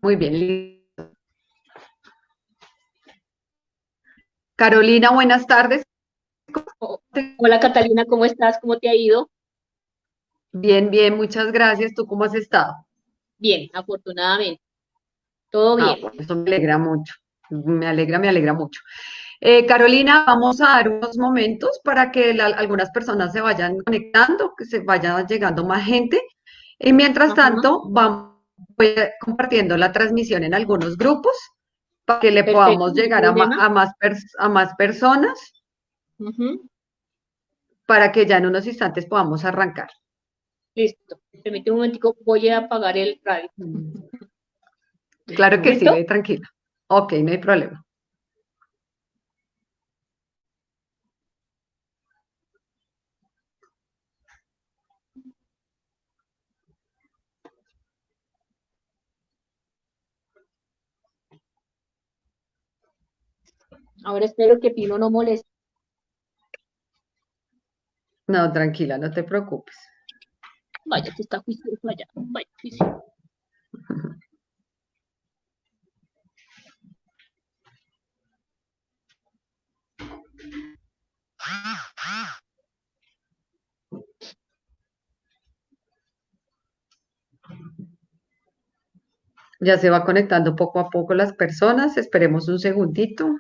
Muy bien. Carolina, buenas tardes. Oh, hola Catalina, ¿cómo estás? ¿Cómo te ha ido? Bien, bien, muchas gracias. ¿Tú cómo has estado? Bien, afortunadamente, todo Ah, bien. bueno, eso me alegra mucho. Me alegra mucho. Carolina, vamos a dar unos momentos para que algunas personas se vayan conectando, que se vaya llegando más gente. Y mientras Ajá, tanto, voy compartiendo la transmisión en algunos grupos para que le perfecto, podamos no hay llegar problema. a más personas Ujú, para que ya en unos instantes podamos arrancar. listo. Permíteme un momentico, voy a apagar el radio. Claro que sí, ¿Listo? ve tranquila. Ok, no hay problema. Ahora espero que Pino no moleste. No, tranquila, no te preocupes. Vaya, que está juicioso allá. Vaya, juicio. Ya se va conectando poco a poco las personas. Esperemos un segundito.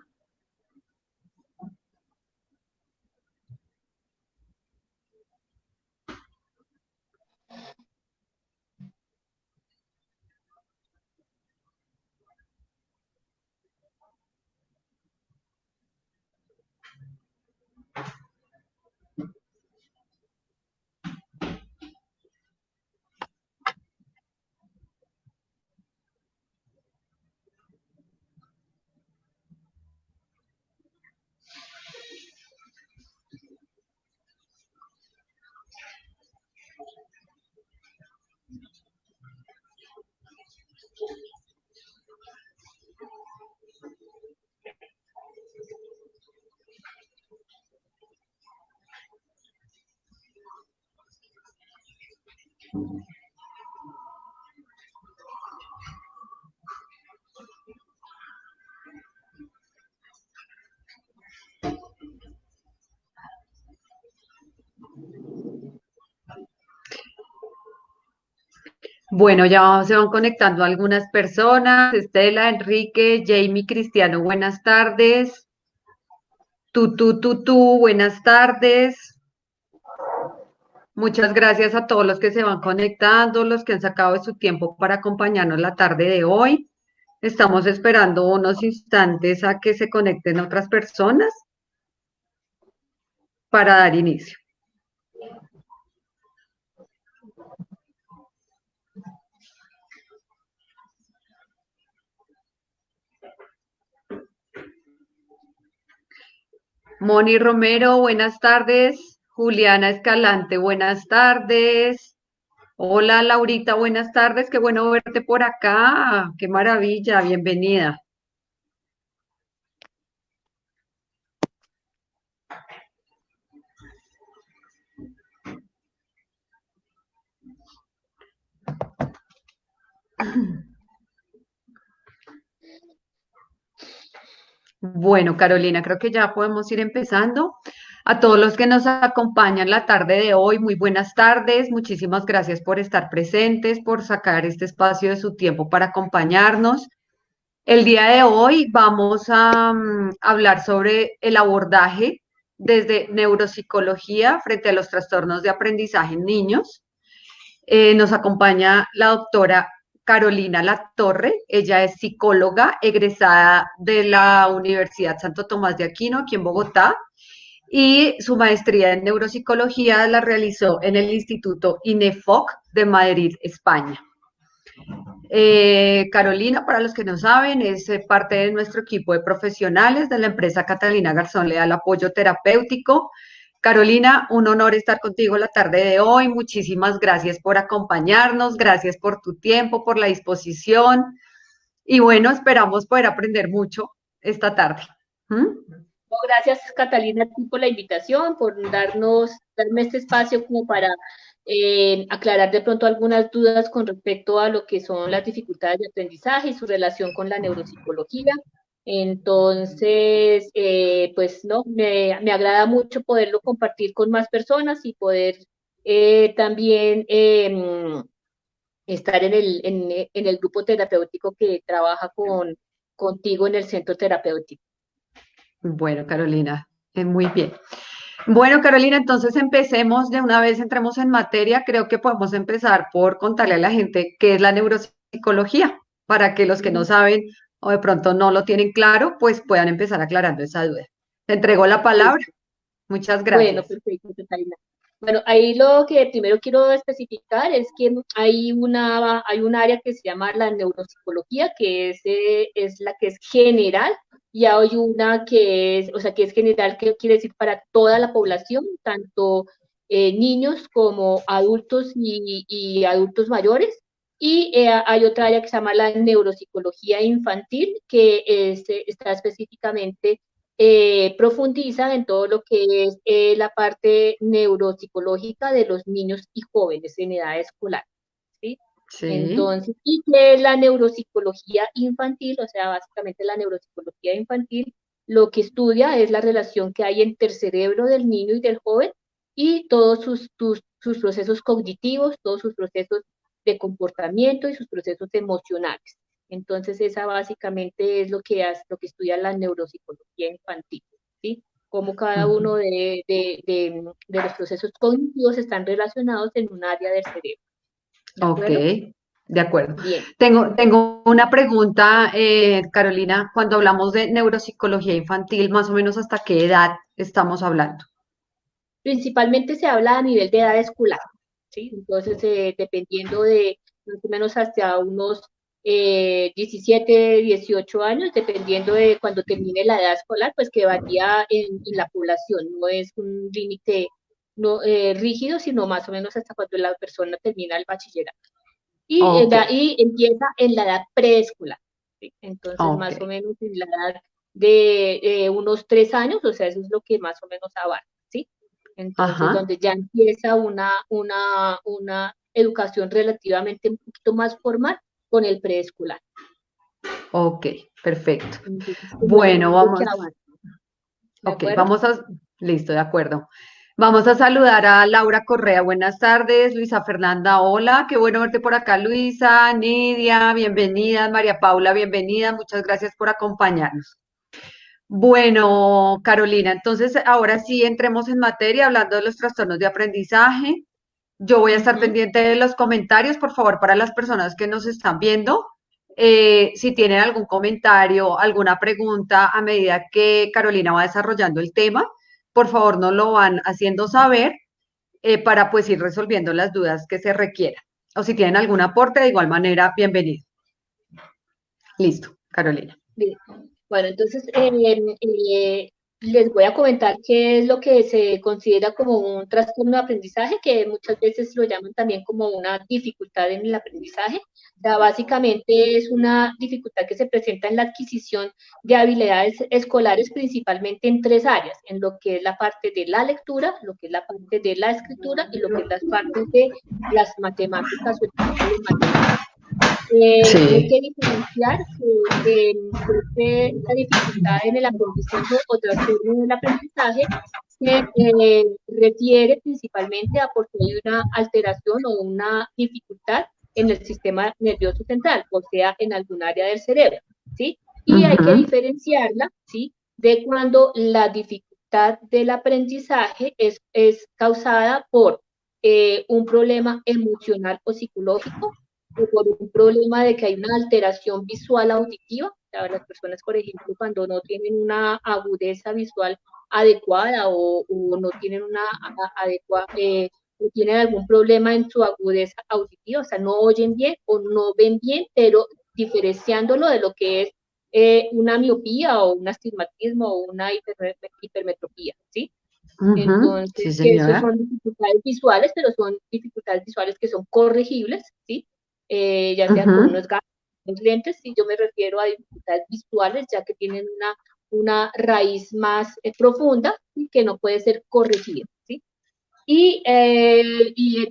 Bueno, ya se van conectando algunas personas. Estela, Enrique, Jamie, Cristiano, buenas tardes. Buenas tardes. Muchas gracias a todos los que se van conectando, los que han sacado de su tiempo para acompañarnos la tarde de hoy. Estamos esperando unos instantes a que se conecten otras personas para dar inicio. Moni Romero, buenas tardes. Juliana Escalante, buenas tardes. Hola Laurita, buenas tardes. Qué bueno verte por acá. Qué maravilla, bienvenida. Bueno, Carolina, creo que ya podemos ir empezando. A todos los que nos acompañan la tarde de hoy, muy buenas tardes. Muchísimas gracias por estar presentes, por sacar este espacio de su tiempo para acompañarnos. El día de hoy vamos a hablar sobre el abordaje desde neuropsicología frente a los trastornos de aprendizaje en niños. Nos acompaña la doctora Carolina Latorre. Ella es psicóloga egresada de la Universidad Santo Tomás de Aquino, aquí en Bogotá, y su maestría en neuropsicología la realizó en el Instituto INEFOC de Madrid, España. Carolina, para los que no saben, es parte de nuestro equipo de profesionales de la empresa Catalina Garzón Leal Apoyo Terapéutico. Carolina, un honor estar contigo la tarde de hoy. Muchísimas gracias por acompañarnos, gracias por tu tiempo, por la disposición. Y bueno, esperamos poder aprender mucho esta tarde. ¿Mm? No, gracias Catalina a ti por la invitación, por darme este espacio como para aclarar de pronto algunas dudas con respecto a lo que son las dificultades de aprendizaje y su relación con la neuropsicología. Entonces, pues no, me agrada mucho poderlo compartir con más personas y poder también estar en el grupo terapéutico que trabaja contigo en el centro terapéutico. Bueno, Carolina, muy bien. Bueno, Carolina, entonces empecemos de una vez, entremos en materia. Creo que podemos empezar por contarle a la gente qué es la neuropsicología, para que los que no saben o de pronto no lo tienen claro, pues puedan empezar aclarando esa duda. Te entrego la palabra. Listo. Muchas Bueno, gracias. perfecto, Catalina. Bueno, ahí lo que primero quiero especificar es que hay un área que se llama la neuropsicología, que es la que es general, y hay una que es, o sea, que es general, que quiere decir para toda la población, tanto niños como adultos y adultos mayores. Y hay otra área que se llama la neuropsicología infantil, que está específicamente profundiza en todo lo que es la parte neuropsicológica de los niños y jóvenes en edad escolar, ¿sí? Sí, Entonces, y que la neuropsicología infantil, o sea, básicamente la neuropsicología infantil, lo que estudia es la relación que hay entre el cerebro del niño y del joven y todos sus procesos cognitivos, todos sus procesos de comportamiento y sus procesos emocionales. Entonces, esa básicamente es lo que estudia la neuropsicología infantil, ¿sí? Cómo cada uno ujú, de los procesos cognitivos están relacionados en un área del cerebro. ¿De ok, acuerdo? de acuerdo. Bien. Tengo una pregunta, Carolina. Cuando hablamos de neuropsicología infantil, más o menos ¿hasta qué edad estamos hablando? Principalmente se habla a nivel de edad escolar, ¿sí? Entonces, dependiendo de más o menos hasta unos 17, 18 años, dependiendo de cuando termine la edad escolar, pues que varía en la población, no es un límite no, rígido, sino más o menos hasta cuando la persona termina el bachillerato. Y Ok, de ahí empieza en la edad preescolar, ¿sí? Entonces, ok, más o menos en la edad de unos 3 años, o sea, eso es lo que más o menos abarca, ¿sí? Entonces, ajá, donde ya empieza una educación relativamente un poquito más formal con el preescolar. ok, perfecto. Entonces, como el Bueno, rango que vamos, avanza, ¿de ok, acuerdo? listo, de acuerdo. Vamos a saludar a Laura Correa. Buenas tardes, Luisa Fernanda, hola, qué bueno verte por acá, Luisa, Nidia, bienvenida, María Paula, bienvenida, muchas gracias por acompañarnos. Bueno, Carolina, entonces ahora sí entremos en materia hablando de los trastornos de aprendizaje. Yo voy a estar Ujú. pendiente de los comentarios, por favor, para las personas que nos están viendo. Si tienen algún comentario, alguna pregunta a medida que Carolina va desarrollando el tema, por favor, nos lo van haciendo saber para pues ir resolviendo las dudas que se requieran. O si tienen algún aporte, de igual manera, bienvenido. Listo, Carolina. Bien. Bueno, entonces les voy a comentar qué es lo que se considera como un trastorno de aprendizaje, que muchas veces lo llaman también como una dificultad en el aprendizaje. O sea, básicamente es una dificultad que se presenta en la adquisición de habilidades escolares, principalmente en tres áreas, en lo que es la parte de la lectura, lo que es la parte de la escritura y lo que es las partes de las matemáticas o el cálculo matemático. Hay Sí. que diferenciar que esta dificultad en el aprendizaje o trastorno del aprendizaje se refiere principalmente a porque hay una alteración o una dificultad en el sistema nervioso central, o sea, en algún área del cerebro, ¿sí? Y hay que Ujú. diferenciarla, ¿sí? De cuando la dificultad del aprendizaje es causada por un problema emocional o psicológico, o por un problema de que hay una alteración visual auditiva. O sea, las personas, por ejemplo, cuando no tienen una agudeza visual adecuada o no tienen una adecuada, o tienen algún problema en su agudeza auditiva, o sea, no oyen bien o no ven bien, pero diferenciándolo de lo que es una miopía o un astigmatismo o una hipermetropía, ¿sí? Ujú. Sí, Entonces, que esos señora. son dificultades visuales, pero son dificultades visuales que son corregibles, ¿sí? Ya sea con Ujú. unos gafas, unos lentes, y yo me refiero a dificultades visuales, ya que tienen una raíz más profunda y que no puede ser corregida, ¿sí? Y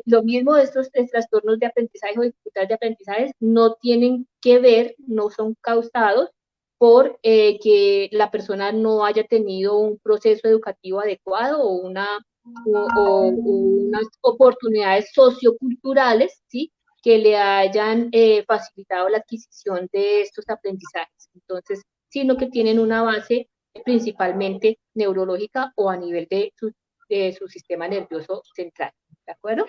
lo mismo, estos trastornos de aprendizaje o dificultades de aprendizaje no tienen que ver, no son causados por que la persona no haya tenido un proceso educativo adecuado o unas oportunidades socioculturales, ¿sí? Que le hayan facilitado la adquisición de estos aprendizajes. Entonces, sino que tienen una base principalmente neurológica o a nivel de su sistema nervioso central. ¿De acuerdo?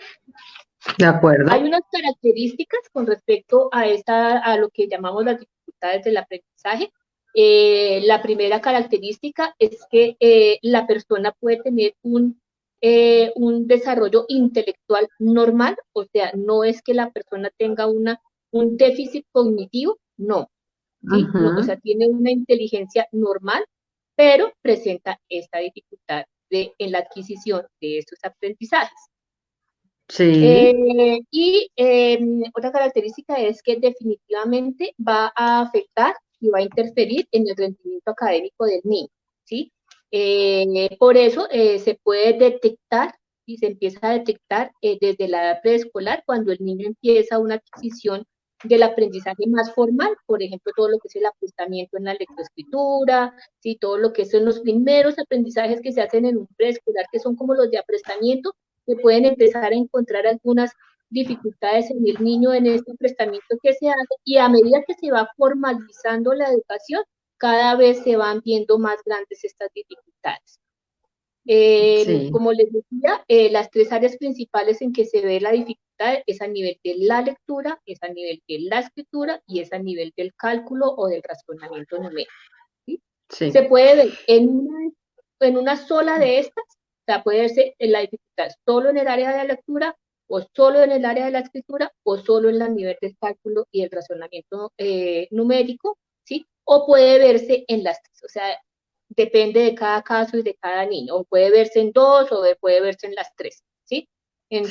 De Hay acuerdo. unas características con respecto a lo que llamamos las dificultades del aprendizaje. La primera característica es que la persona puede tener un desarrollo intelectual normal, o sea, no es que la persona tenga un déficit cognitivo, no, ¿sí? No, o sea, Ujú. tiene una inteligencia normal, pero presenta esta dificultad en la adquisición de estos aprendizajes. Sí, Otra característica es que definitivamente va a afectar y va a interferir en el rendimiento académico del niño, ¿sí? Por eso se puede detectar y se empieza a detectar desde la edad preescolar cuando el niño empieza una adquisición del aprendizaje más formal, por ejemplo, todo lo que es el apostamiento en la lectoescritura, ¿sí? Todo lo que son los primeros aprendizajes que se hacen en un preescolar, que son como los de aprestamiento, se pueden empezar a encontrar algunas dificultades en el niño en este prestamiento que se hace y a medida que se va formalizando la educación, cada vez se van viendo más grandes estas dificultades. sí. Como les decía, las tres áreas principales en que se ve la dificultad es a nivel de la lectura, es a nivel de la escritura y es a nivel del cálculo o del razonamiento numérico. ¿Sí? Se Sí. puede ver en una sola de estas, o sea, puede verse en la dificultad solo en el área de la lectura, o solo en el área de la escritura, o solo en el nivel del cálculo y el razonamiento numérico, ¿sí? O puede verse en las tres, o sea, depende de cada caso y de cada niño, o puede verse en dos, o puede verse en las tres, ¿sí? Sí.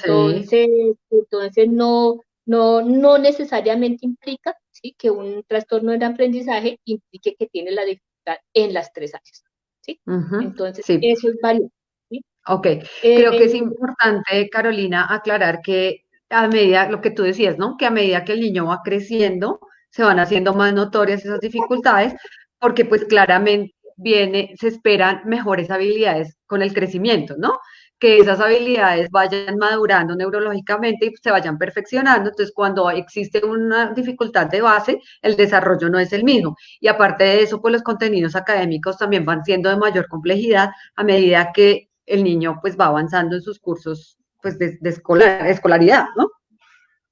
Entonces no necesariamente implica, ¿sí? Que un trastorno del aprendizaje implique que tiene la dificultad en las tres áreas, ¿sí? Ujú. Entonces, Sí. eso es variable, ¿sí? Ok, Eh, creo que es importante, Carolina, aclarar que a medida, lo que tú decías, ¿no? Que a medida que el niño va creciendo, se van haciendo más notorias esas dificultades, porque pues claramente se esperan mejores habilidades con el crecimiento, ¿no? Que esas habilidades vayan madurando neurológicamente y se vayan perfeccionando. Entonces, cuando existe una dificultad de base, el desarrollo no es el mismo. Y aparte de eso, pues los contenidos académicos también van siendo de mayor complejidad a medida que el niño pues va avanzando en sus cursos pues de escolaridad, ¿no?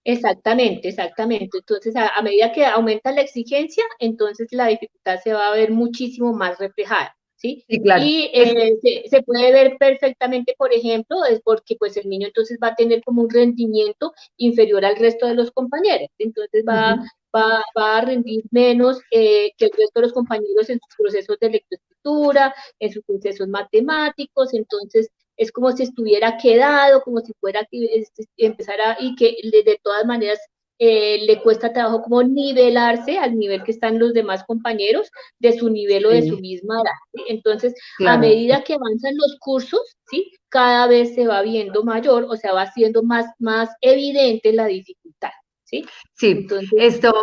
Exactamente, exactamente. Entonces, a medida que aumenta la exigencia, entonces la dificultad se va a ver muchísimo más reflejada, ¿sí? Sí, claro. Y Es, se puede ver perfectamente, por ejemplo, es porque pues el niño entonces va a tener como un rendimiento inferior al resto de los compañeros. Entonces uh-huh, va a rendir menos que el resto de los compañeros en sus procesos de lectoescritura, en sus procesos matemáticos. Entonces, es como si estuviera quedado, como si fuera que empezara y que de todas maneras le cuesta trabajo como nivelarse al nivel que están los demás compañeros de su nivel o de su sí, misma edad. ¿Sí? Entonces, a claro. medida que avanzan los cursos, ¿sí? Cada vez se va viendo mayor, o sea, va siendo más evidente la dificultad. ¿Sí? Sí, Entonces, esto,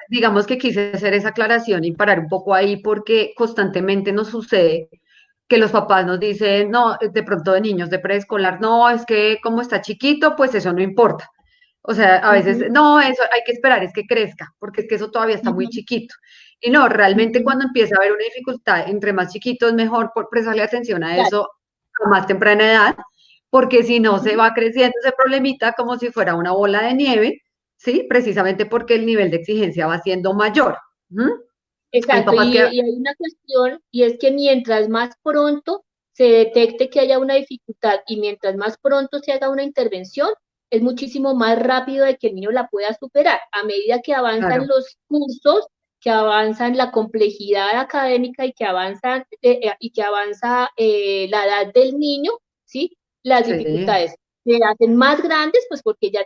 digamos que quise hacer esa aclaración y parar un poco ahí porque constantemente nos sucede que los papás nos dicen, no, de pronto de niños de preescolar, no, es que como está chiquito, pues eso no importa. O sea, a uh veces, -huh, no, eso hay que esperar, es que crezca, porque es que eso todavía está uh muy -huh, chiquito. Y no, uh realmente -huh, cuando empieza a haber una dificultad, entre más chiquito es mejor por prestarle atención a claro, eso a más temprana edad, porque si uh no se -huh. va creciendo ese problemita como si fuera una bola de nieve, ¿sí? Precisamente porque el nivel de exigencia va siendo mayor. ¿Mm? Hay Exacto, papás que, y hay una cuestión, y es que mientras más pronto se detecte que haya una dificultad y mientras más pronto se haga una intervención, es muchísimo más rápido de que el niño la pueda superar. A medida que avanzan claro, los cursos, que avanzan la complejidad académica y que avanza la edad del niño, ¿sí? Las sí, dificultades se hacen más grandes, pues porque ya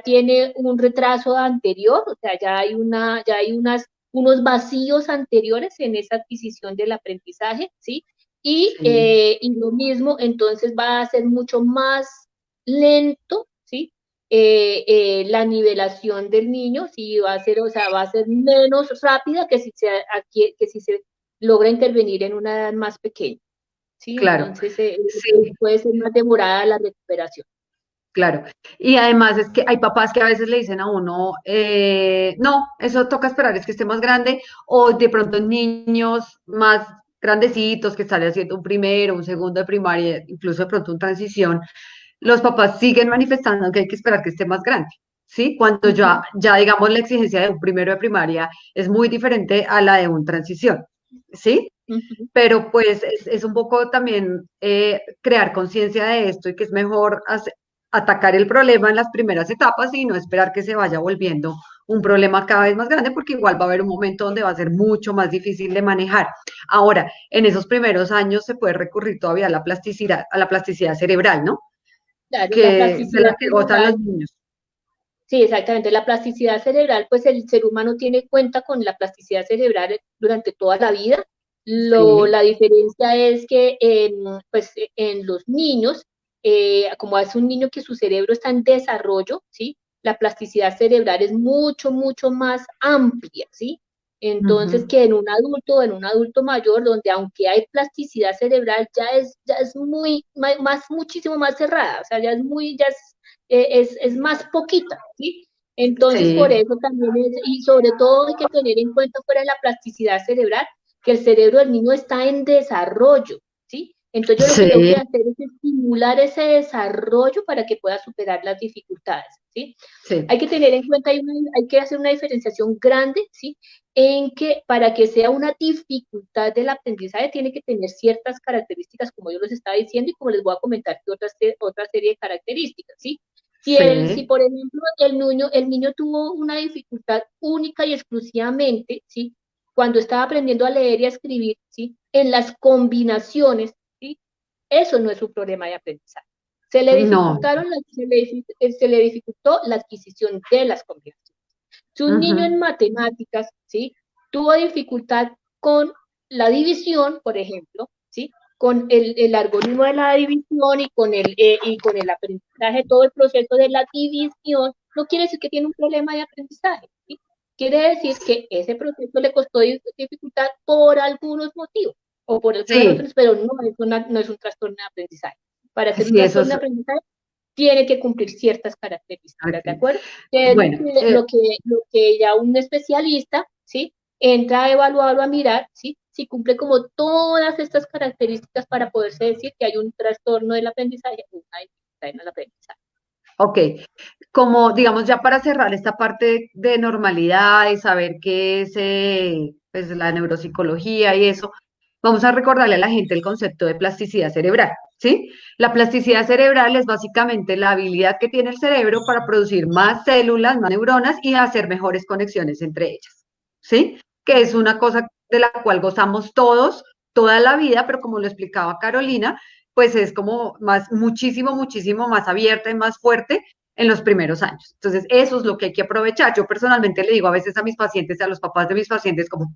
tiene un retraso anterior, o sea, ya hay unos vacíos anteriores en esa adquisición del aprendizaje, ¿sí? Sí, Y lo mismo, entonces va a ser mucho más lento, ¿sí? La nivelación del niño, sí, va a ser, o sea, va a ser menos rápida que si se logra intervenir en una edad más pequeña, ¿sí? claro. Entonces, Sí, puede ser más demorada la recuperación. claro. Y además es que hay papás que a veces le dicen a uno, no, eso toca esperar, es que esté más grande, o de pronto niños más grandecitos que están haciendo un primero, un segundo de primaria, incluso de pronto un transición, los papás siguen manifestando que hay que esperar que esté más grande, ¿sí? Cuando Ujú, ya digamos la exigencia de un primero de primaria es muy diferente a la de un transición, ¿sí? ujú. Pero pues es un poco también crear conciencia de esto y que es mejor atacar el problema en las primeras etapas y no esperar que se vaya volviendo un problema cada vez más grande, porque igual va a haber un momento donde va a ser mucho más difícil de manejar. Ahora, en esos primeros años se puede recurrir todavía a la plasticidad cerebral, ¿no? Claro, la Que, de plasticidad la que gozan los cerebral. niños. Sí, exactamente. La plasticidad cerebral, pues el ser humano tiene cuenta con la plasticidad cerebral durante toda la vida. Sí. La diferencia es que pues, en los niños, como es un niño que su cerebro está en desarrollo, ¿sí? La plasticidad cerebral es mucho, mucho más amplia, ¿sí? Entonces, Ujú. que en un adulto mayor, donde aunque hay plasticidad cerebral, ya es muy, más, muchísimo más cerrada, o sea, es más poquita, ¿sí? Entonces, por Sí, eso también y sobre todo hay que tener en cuenta fuera de la plasticidad cerebral, que el cerebro del niño está en desarrollo, ¿sí? Entonces, yo lo que tengo que sí, hacer es estimular ese desarrollo para que pueda superar las dificultades, ¿sí? sí, Hay que tener en cuenta, hay que hacer una diferenciación grande, ¿sí? En que para que sea una dificultad del aprendizaje tiene que tener ciertas características, como yo les estaba diciendo, y como les voy a comentar otra serie de características, ¿sí? Si sí, por ejemplo el niño tuvo una dificultad única y exclusivamente, ¿sí? Cuando estaba aprendiendo a leer y a escribir, ¿sí? En las combinaciones, ¿sí? Eso no es un problema de aprendizaje. no. Se le dificultó la adquisición de las combinaciones. Si un niño en Ujú. matemáticas, ¿sí? Tuvo dificultad con la división, por ejemplo, ¿sí? Con el algoritmo de la división y con el aprendizaje, todo el proceso de la división, no quiere decir que tiene un problema de aprendizaje, ¿sí? Quiere decir que ese proceso le costó dificultad por algunos motivos o por algunas Sí, razones, pero no es un trastorno de aprendizaje. Para ser un sí, eso trastorno es. de aprendizaje, tiene que cumplir ciertas características, ¿de Ok. acuerdo? Que es Bueno, lo que ya un especialista, ¿sí? Entra a evaluarlo, a mirar, ¿sí? Si cumple como todas estas características para poderse decir que hay un trastorno del aprendizaje o una dificultad en el aprendizaje. ok. Como digamos ya para cerrar esta parte de normalidad y saber qué es pues, la neuropsicología y eso, vamos a recordarle a la gente el concepto de plasticidad cerebral, ¿sí? La plasticidad cerebral es básicamente la habilidad que tiene el cerebro para producir más células, más neuronas y hacer mejores conexiones entre ellas, ¿sí? Que es una cosa de la cual gozamos todos toda la vida, pero como lo explicaba Carolina, pues es como más, muchísimo, muchísimo más abierta y más fuerte en los primeros años. Entonces, eso es lo que hay que aprovechar. Yo personalmente le digo a veces a mis pacientes, a los papás de mis pacientes, como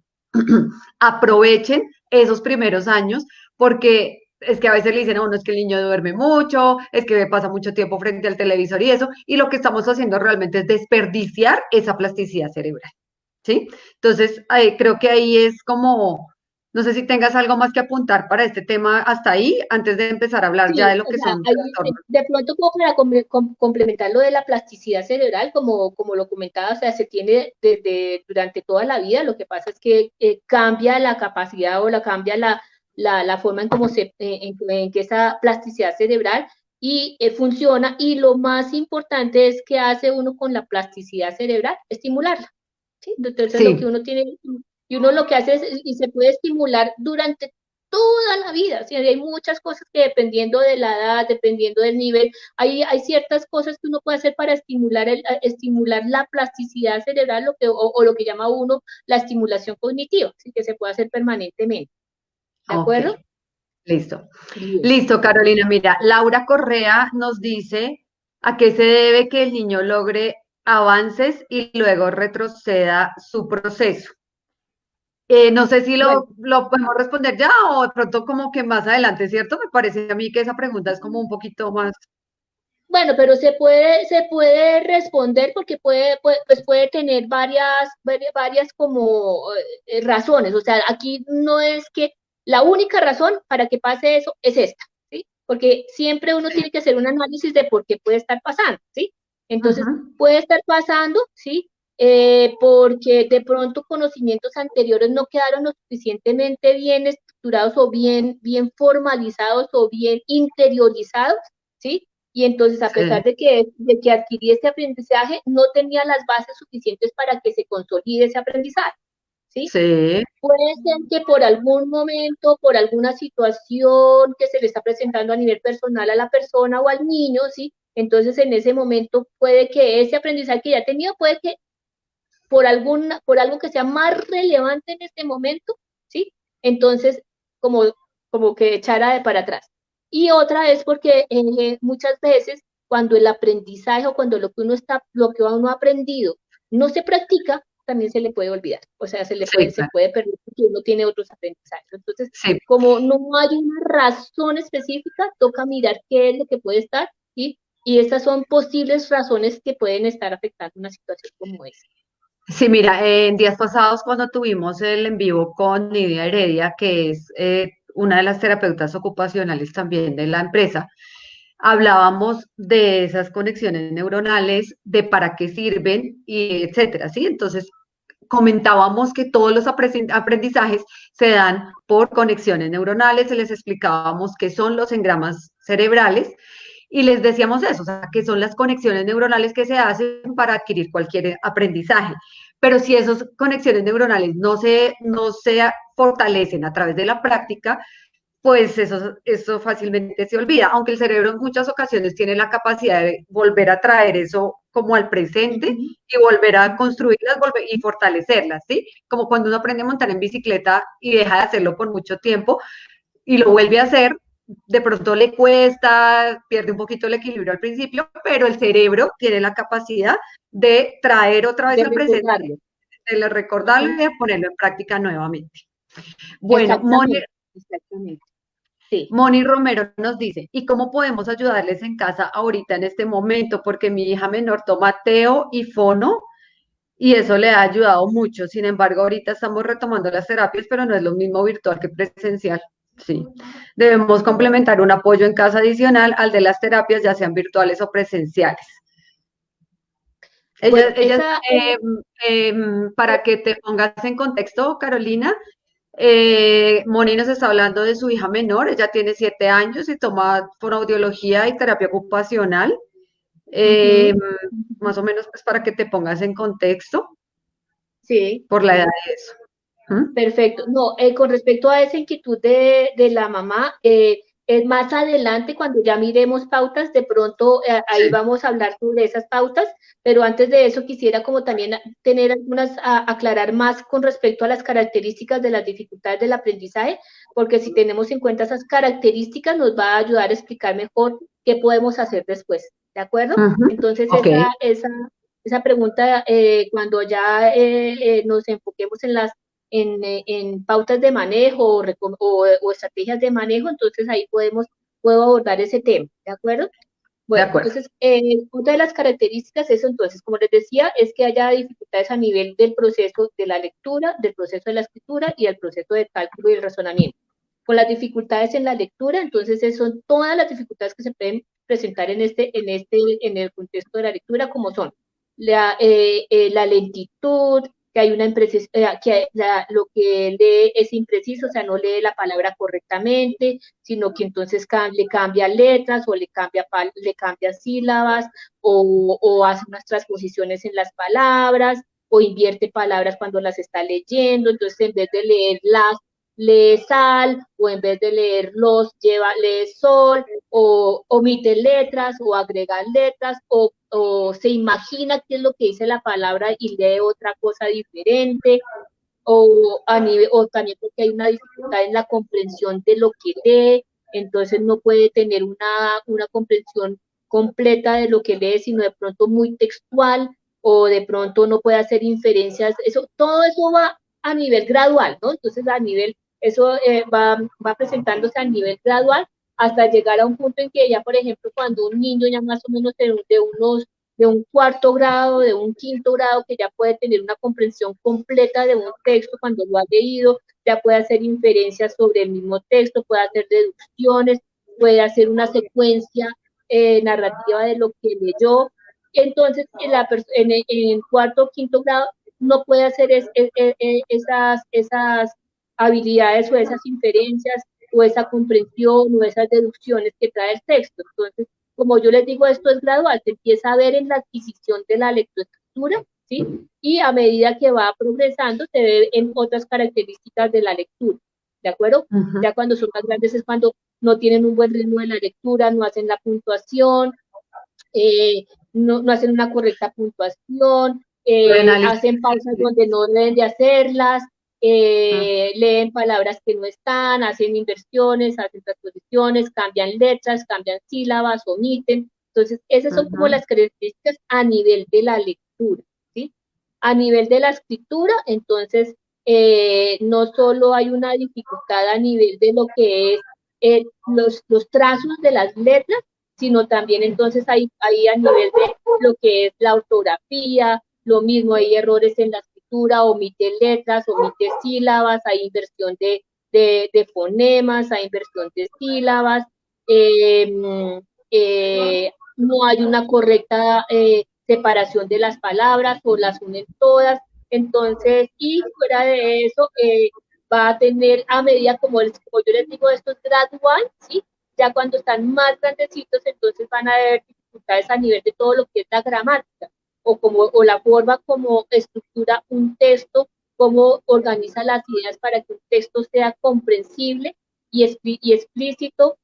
aprovechen esos primeros años porque es que a veces le dicen a uno es que el niño duerme mucho, es que pasa mucho tiempo frente al televisor y eso, y lo que estamos haciendo realmente es desperdiciar esa plasticidad cerebral, ¿sí? Entonces, creo que ahí es como, no sé si tengas algo más que apuntar para este tema hasta ahí, antes de empezar a hablar ya de Sí, lo o que sea, son hay, trastornos. de pronto como para complementar lo de la plasticidad cerebral, como lo comentaba, o sea, se tiene durante toda la vida, lo que pasa es que cambia la capacidad o cambia la forma en cómo en que esa plasticidad cerebral funciona, y lo más importante es que hace uno con la plasticidad cerebral, estimularla, ¿sí? Entonces lo que Sí, uno tiene, y uno lo que hace y se puede estimular durante toda la vida. ¿Sí? Hay muchas cosas que dependiendo de la edad, dependiendo del nivel, hay ciertas cosas que uno puede hacer para estimular la plasticidad cerebral o lo que llama uno la estimulación cognitiva, ¿sí? Que se puede hacer permanentemente. ¿De ok, acuerdo? listo. Bien. Listo, Carolina. Mira, Laura Correa nos dice a qué se debe que el niño logre avances y luego retroceda su proceso. No sé si Bueno, lo podemos responder ya o de pronto como que más adelante, ¿cierto? Me parece a mí que esa pregunta es como un poquito más. bueno, pero se puede responder porque pues puede tener varias como razones. O sea, aquí no es que la única razón para que pase eso es esta, ¿sí? Porque siempre uno Sí. tiene que hacer un análisis de por qué puede estar pasando, ¿sí? Entonces, Ujú. puede estar pasando, ¿sí? Porque de pronto conocimientos anteriores no quedaron lo suficientemente bien estructurados o bien formalizados o bien interiorizados, ¿sí? Y entonces, a Sí, pesar de que adquirí este aprendizaje, no tenía las bases suficientes para que se consolide ese aprendizaje, ¿sí? sí, Puede ser que por algún momento, por alguna situación que se le está presentando a nivel personal a la persona o al niño, ¿sí? Entonces, en ese momento puede que ese aprendizaje que ya tenía, puede que por algo que sea más relevante en este momento, ¿sí? Entonces, como, como que echara de para atrás. Y otra es porque muchas veces cuando el aprendizaje o cuando lo que uno ha aprendido no se practica, también se le puede olvidar, o sea, sí, se claro. puede perder porque uno tiene otros aprendizajes. Entonces, Sí. como no hay una razón específica, toca mirar qué es lo que puede estar, ¿sí? Y estas son posibles razones que pueden estar afectando una situación como esta. Sí, mira, en días pasados cuando tuvimos el en vivo con Nidia Heredia, que es una de las terapeutas ocupacionales también de la empresa, hablábamos de esas conexiones neuronales, de para qué sirven y etcétera, ¿sí? Entonces, comentábamos que todos los aprendizajes se dan por conexiones neuronales, se les explicábamos qué son los engramas cerebrales y les decíamos eso, o sea, que son las conexiones neuronales que se hacen para adquirir cualquier aprendizaje. Pero si esas conexiones neuronales no se fortalecen a través de la práctica, pues eso fácilmente se olvida, aunque el cerebro en muchas ocasiones tiene la capacidad de volver a traer eso como al presente Ujú. y volver a construirlas y fortalecerlas, ¿sí? Como cuando uno aprende a montar en bicicleta y deja de hacerlo por mucho tiempo y lo vuelve a hacer, de pronto le cuesta, pierde un poquito el equilibrio al principio, pero el cerebro tiene la capacidad de traer otra vez De al presente, recordarlo. de recordarlo Ujú. y de ponerlo en práctica nuevamente. Bueno, Exactamente, exactamente. Sí. Moni Romero nos dice, ¿y cómo podemos ayudarles en casa ahorita en este momento? Porque mi hija menor toma Teo y Fono y eso le ha ayudado mucho. Sin embargo, ahorita estamos retomando las terapias, pero no es lo mismo virtual que presencial. Sí. Debemos complementar un apoyo en casa adicional al de las terapias, ya sean virtuales o presenciales. Bueno, Ella, para que te pongas en contexto, Carolina, Moni nos está hablando de su hija menor, ella tiene 7 años y toma fonoaudiología y terapia ocupacional, eh, ujú, más o menos pues para que te pongas en contexto sí. por la edad de eso. ¿Mm? Perfecto. No, con respecto a esa inquietud de la mamá, es más adelante cuando ya miremos pautas, de pronto ahí Sí. vamos a hablar sobre esas pautas, pero antes de eso quisiera como también tener aclarar más con respecto a las características de las dificultades del aprendizaje, porque si tenemos en cuenta esas características nos va a ayudar a explicar mejor qué podemos hacer después, ¿de acuerdo? Ujú. Entonces Ok, esa pregunta, cuando ya nos enfoquemos en pautas de manejo o estrategias de manejo, entonces ahí puedo abordar ese tema, ¿de acuerdo? de Bueno, acuerdo. entonces, otra de las características, eso entonces, como les decía, es que haya dificultades a nivel del proceso de la lectura, del proceso de la escritura y el proceso de cálculo y el razonamiento. Con las dificultades en la lectura, entonces, son todas las dificultades que se pueden presentar en el contexto de la lectura, como son la lentitud, que hay una imprecisión, lo que lee es impreciso, o sea, no lee la palabra correctamente, sino que entonces le cambia letras o le cambia sílabas o hace unas transposiciones en las palabras o invierte palabras cuando las está leyendo, entonces en vez de leer las, lee sal, o en vez de leer lee sol, o omite letras, o agrega letras, o se imagina qué es lo que dice la palabra y lee otra cosa diferente, o también porque hay una dificultad en la comprensión de lo que lee, entonces no puede tener una comprensión completa de lo que lee, sino de pronto muy textual, o de pronto no puede hacer inferencias, todo eso va a nivel gradual, ¿no? Entonces a nivel, eso va presentándose a nivel gradual hasta llegar a un punto en que ya, por ejemplo, cuando un niño ya más o menos de un cuarto grado, de un quinto grado, que ya puede tener una comprensión completa de un texto cuando lo ha leído, ya puede hacer inferencias sobre el mismo texto, puede hacer deducciones, puede hacer una secuencia narrativa de lo que leyó. Entonces, en cuarto o quinto grado no puede hacer esas habilidades o esas inferencias o esa comprensión o esas deducciones que trae el texto. Entonces, como yo les digo, esto es gradual, se empieza a ver en la adquisición de la lectoescritura, ¿sí? Y a medida que va progresando, se ve en otras características de la lectura, ¿de acuerdo? Ujú. Ya cuando son más grandes es cuando no tienen un buen ritmo de la lectura, no hacen la puntuación, no hacen una correcta puntuación, Pueden analizar. hacen pausas donde no deben de hacerlas, leen palabras que no están, hacen inversiones, hacen transposiciones, cambian letras, cambian sílabas, omiten. Entonces, esas son como Ujú. las características a nivel de la lectura, ¿sí? A nivel de la escritura, entonces, no solo hay una dificultad a nivel de lo que es los trazos de las letras, sino también entonces hay a nivel de lo que es la ortografía, lo mismo hay errores en la escritura, omite letras, omite sílabas, hay inversión de fonemas, hay inversión de sílabas, no hay una correcta separación de las palabras o las unen todas. Entonces, y fuera de eso, va a tener a medida, como yo les digo, esto es gradual, ¿sí? Ya cuando están más grandecitos, entonces van a haber dificultades a nivel de todo lo que es la gramática o la forma como estructura un texto, cómo organiza las ideas para que un texto sea comprensible y explícito,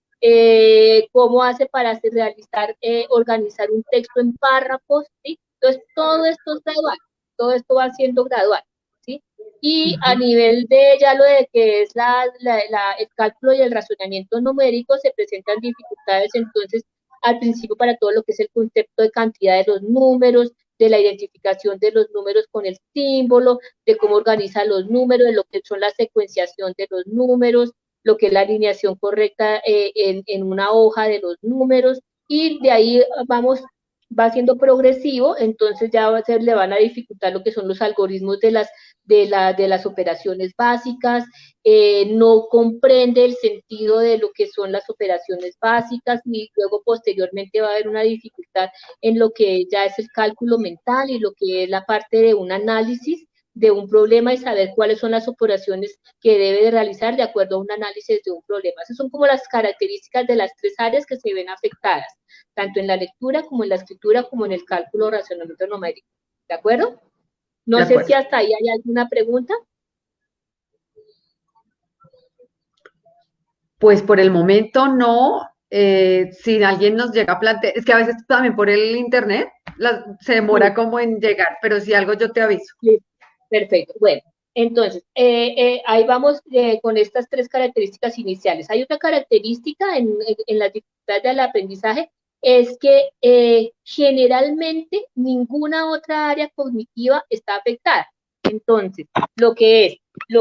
cómo hace para realizar, organizar un texto en párrafos, ¿sí? Entonces, todo esto es gradual, todo esto va siendo gradual, ¿sí? Y a Ujú. nivel de ya lo de que es el cálculo y el razonamiento numérico, se presentan dificultades entonces al principio para todo lo que es el concepto de cantidad de los números, de la identificación de los números con el símbolo, de cómo organiza los números, de lo que son la secuenciación de los números, lo que es la alineación correcta en una hoja de los números, y de ahí va siendo progresivo, entonces ya le van a dificultar lo que son los algoritmos de las operaciones básicas, no comprende el sentido de lo que son las operaciones básicas, y luego posteriormente va a haber una dificultad en lo que ya es el cálculo mental y lo que es la parte de un análisis de un problema y saber cuáles son las operaciones que debe de realizar de acuerdo a un análisis de un problema. Esas son como las características de las tres áreas que se ven afectadas, tanto en la lectura como en la escritura como en el cálculo o razonamiento numérico. ¿De acuerdo? De No sé si acuerdo. hasta ahí hay alguna pregunta. Pues por el momento no. Si alguien nos llega a plantear, es que a veces también por el internet se demora Sí, como en llegar, pero si algo yo te aviso. listo. Perfecto. Bueno, entonces, ahí vamos con estas tres características iniciales. Hay otra característica en las dificultades del aprendizaje, es que generalmente ninguna otra área cognitiva está afectada. Entonces, lo que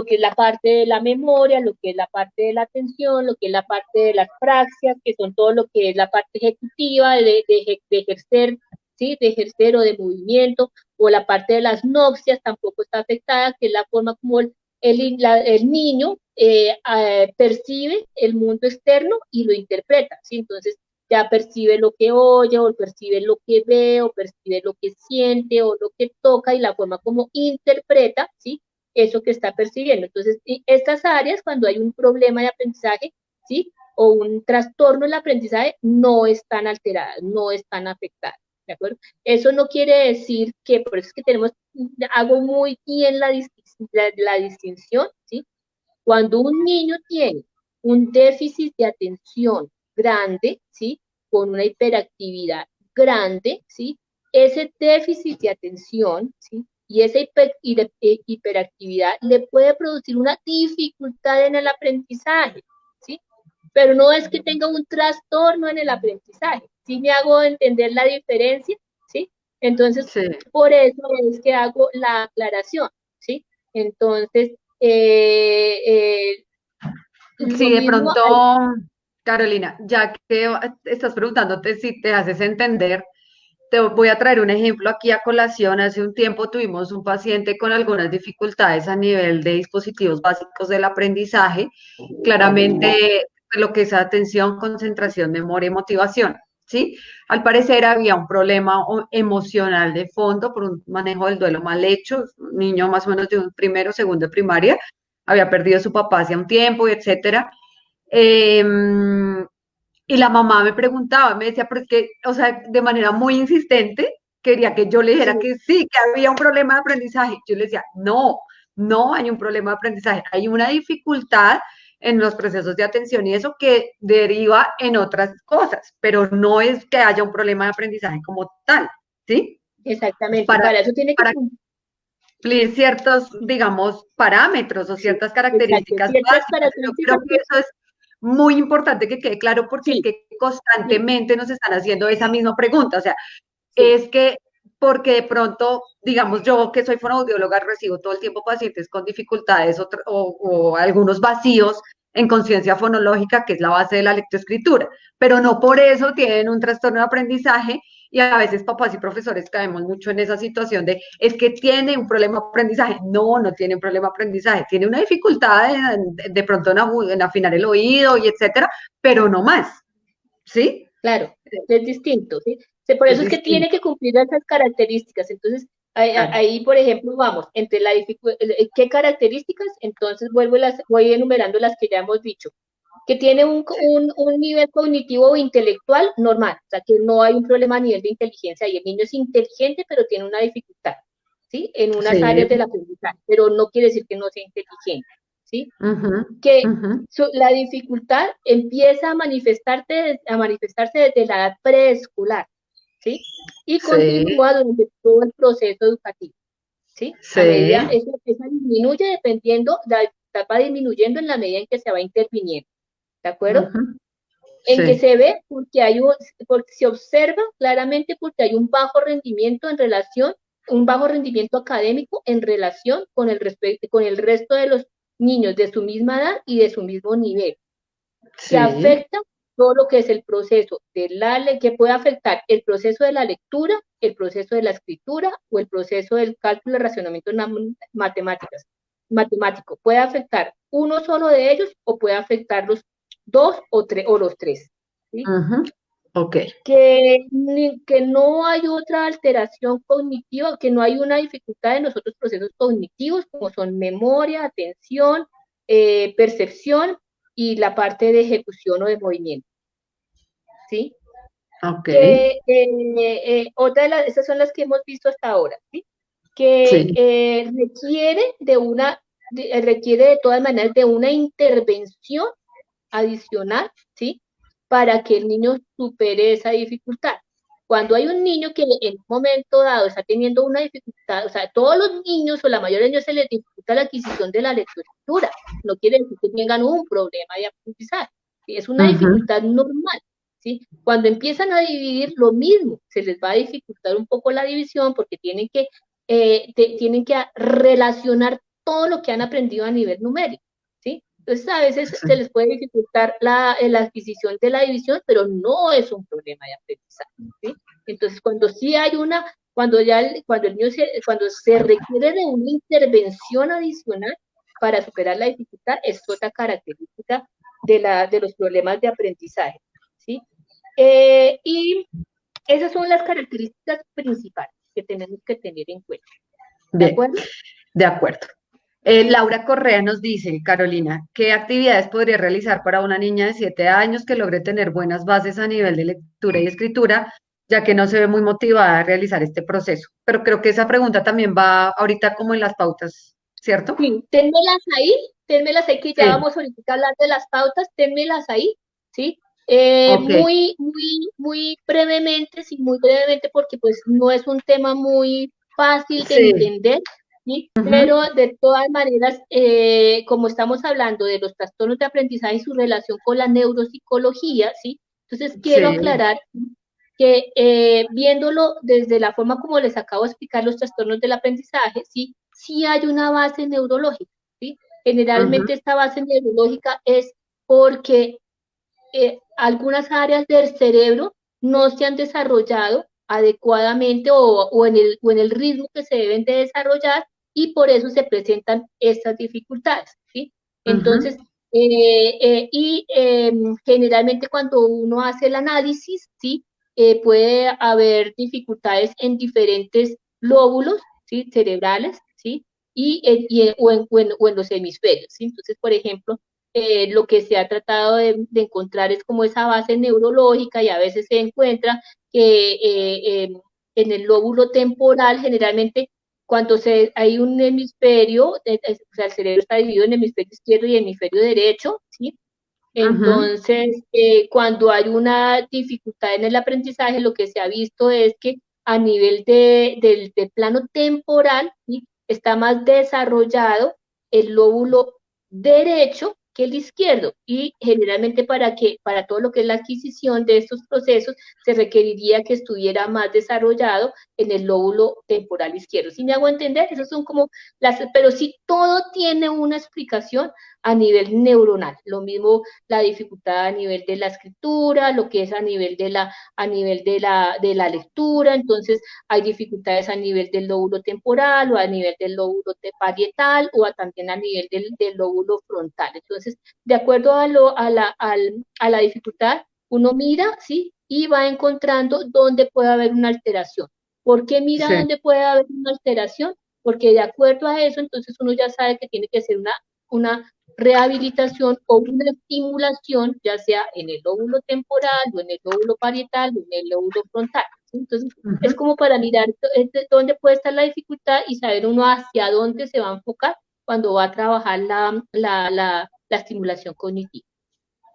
es la parte de la memoria, lo que es la parte de la atención, lo que es la parte de las praxias, que son todo lo que es la parte ejecutiva de ejercer, ¿sí? De ejercer o de movimiento, o la parte de las nopcias tampoco está afectada, que es la forma como el niño percibe el mundo externo y lo interpreta, ¿sí? Entonces ya percibe lo que oye, o percibe lo que ve, o percibe lo que siente, o lo que toca, y la forma como interpreta, ¿sí? Eso que está percibiendo. Entonces, estas áreas, cuando hay un problema de aprendizaje, ¿sí? O un trastorno en el aprendizaje, no están alteradas, no están afectadas, ¿de acuerdo? Eso no quiere decir que, por eso es que hago muy bien la distinción, ¿sí? Cuando un niño tiene un déficit de atención grande, ¿sí? Con una hiperactividad grande, ¿sí? Ese déficit de atención, ¿sí? Y esa hiperactividad le puede producir una dificultad en el aprendizaje, ¿sí? Pero no es que tenga un trastorno en el aprendizaje. ¿Sí me hago entender la diferencia? ¿Sí? Entonces, Sí. por eso es que hago la aclaración, ¿sí? Entonces, lo Sí, de mismo, pronto, Carolina, ya que estás preguntándote si te haces entender, te voy a traer un ejemplo aquí a colación. Hace un tiempo tuvimos un paciente con algunas dificultades a nivel de dispositivos básicos del aprendizaje, claramente lo que es atención, concentración, memoria y motivación, ¿sí? Al parecer había un problema emocional de fondo por un manejo del duelo mal hecho, un niño más o menos de un primero, segundo de primaria, había perdido a su papá hacía un tiempo, y etcétera. Eh, y la mamá me preguntaba, me decía, pero es que, o sea, de manera muy insistente, quería que yo le dijera sí, que sí, que había un problema de aprendizaje. Yo le decía, no, no hay un problema de aprendizaje, hay una dificultad en los procesos de atención y eso que deriva en otras cosas, pero no es que haya un problema de aprendizaje como tal, ¿sí? exactamente, Para, para eso tiene que para cumplir ciertos, digamos, parámetros o sí, ciertas exacto, características ciertas básicas. Yo creo características que eso es muy importante que quede claro porque es sí, que sí, constantemente nos están haciendo esa misma pregunta. O sea, sí, es que porque de pronto, digamos, yo que soy fonoaudióloga, recibo todo el tiempo pacientes con dificultades o algunos vacíos en conciencia fonológica, que es la base de la lectoescritura, pero no por eso tienen un trastorno de aprendizaje y a veces papás y profesores caemos mucho en esa situación de, es que tiene un problema de aprendizaje. No, no tiene un problema de aprendizaje, tiene una dificultad de pronto en afinar el oído y etcétera, pero no más, ¿sí? claro, es distinto, ¿sí? Por Es eso es que tiene distinto. que cumplir esas características. Entonces, Claro. ahí, por ejemplo, vamos, entre la dificultad, ¿qué características? Entonces voy enumerando las que ya hemos dicho. Que tiene un nivel cognitivo o intelectual normal, o sea, que no hay un problema a nivel de inteligencia y el niño es inteligente, pero tiene una dificultad, ¿sí? En unas Sí. áreas del aprendizaje, pero no quiere decir que no sea inteligente, ¿sí? Ujú, Que ujú. la dificultad empieza a manifestarse desde la edad preescolar, ¿sí? Y Sí, continúa durante todo el proceso educativo, ¿sí? A medida, sí. esa disminuye dependiendo, la etapa disminuyendo en la medida en que se va interviniendo, ¿de acuerdo? Ujú, En que sí. se ve porque se observa claramente porque hay un bajo rendimiento en relación, un bajo rendimiento académico en relación con el resto de los niños de su misma edad y de su mismo nivel, que Sí. afecta todo lo que es el proceso que puede afectar el proceso de la lectura, el proceso de la escritura o el proceso del cálculo y racionamiento en matemáticas, matemático. Puede afectar uno solo de ellos o puede afectar los dos o tres o los tres. ¿Sí? Ujú, ok. Que no hay otra alteración cognitiva, que no hay una dificultad en los otros procesos cognitivos, como son memoria, atención, percepción y la parte de ejecución o de movimiento. ¿Sí? Ok. Otra de esas son las que hemos visto hasta ahora, ¿sí? Que Sí. requiere de todas maneras de una intervención adicional, ¿sí? Para que el niño supere esa dificultad. Cuando hay un niño que en un momento dado está teniendo una dificultad, o sea, todos los niños o la mayoría de niños se les dificulta la adquisición de la lectoescritura, no quiere decir que tengan un problema de aprendizaje, ¿sí? Es una Ujú, dificultad normal, ¿sí? Cuando empiezan a dividir lo mismo, se les va a dificultar un poco la división porque tienen que relacionar todo lo que han aprendido a nivel numérico, ¿sí? Entonces, a veces sí. se les puede dificultar la adquisición de la división, pero no es un problema de aprendizaje, ¿sí? Entonces, cuando se requiere de una intervención adicional para superar la dificultad, es otra característica de los problemas de aprendizaje, ¿sí? Y esas son las características principales que tenemos que tener en cuenta, ¿de Bien, acuerdo? de acuerdo. Laura Correa nos dice, Carolina, ¿qué actividades podría realizar para una niña de 7 años que logre tener buenas bases a nivel de lectura y escritura, ya que no se ve muy motivada a realizar este proceso? Pero creo que esa pregunta también va ahorita como en las pautas, ¿cierto? Sí, ténmelas ahí que ya Sí, vamos ahorita a hablar de las pautas, ténmelas ahí, ¿sí? ok, Muy brevemente, sí, muy brevemente, porque pues no es un tema muy fácil de sí, entender, ¿sí? ujú, Pero de todas maneras, como estamos hablando de los trastornos de aprendizaje y su relación con la neuropsicología, ¿sí? Entonces quiero sí, aclarar que viéndolo desde la forma como les acabo de explicar los trastornos del aprendizaje, ¿sí? sí hay una base neurológica, ¿sí? Ujú, Generalmente esta base neurológica es porque algunas áreas del cerebro no se han desarrollado adecuadamente o en el ritmo que se deben de desarrollar y por eso se presentan estas dificultades, ¿sí? ujú, Entonces, generalmente cuando uno hace el análisis, ¿sí? Puede haber dificultades en diferentes lóbulos, ¿sí? Cerebrales, ¿sí? O en los hemisferios, ¿sí? Entonces, por ejemplo, lo que se ha tratado de encontrar es como esa base neurológica y a veces se encuentra que en el lóbulo temporal generalmente cuando hay un hemisferio, o sea, el cerebro está dividido en hemisferio izquierdo y hemisferio derecho, ¿sí? ujú, Entonces, cuando hay una dificultad en el aprendizaje, lo que se ha visto es que a nivel del plano temporal, ¿sí? Está más desarrollado el lóbulo derecho que el izquierdo. Y generalmente para todo lo que es la adquisición de estos procesos, se requeriría que estuviera más desarrollado en el lóbulo temporal izquierdo. ¿Sí me hago entender? Esos son como pero sí todo tiene una explicación a nivel neuronal. Lo mismo la dificultad a nivel de la escritura, lo que es a nivel de la lectura, entonces hay dificultades a nivel del lóbulo temporal o a nivel del lóbulo parietal o también a nivel del lóbulo frontal. Entonces, de acuerdo a la dificultad, uno mira, ¿sí? Y va encontrando dónde puede haber una alteración. ¿Por qué mira sí, dónde puede haber una alteración? Porque de acuerdo a eso, entonces uno ya sabe que tiene que ser una rehabilitación o una estimulación, ya sea en el lóbulo temporal o en el lóbulo parietal o en el lóbulo frontal. ¿Sí? Entonces, es ujú. como para mirar dónde puede estar la dificultad y saber uno hacia dónde se va a enfocar cuando va a trabajar la estimulación cognitiva.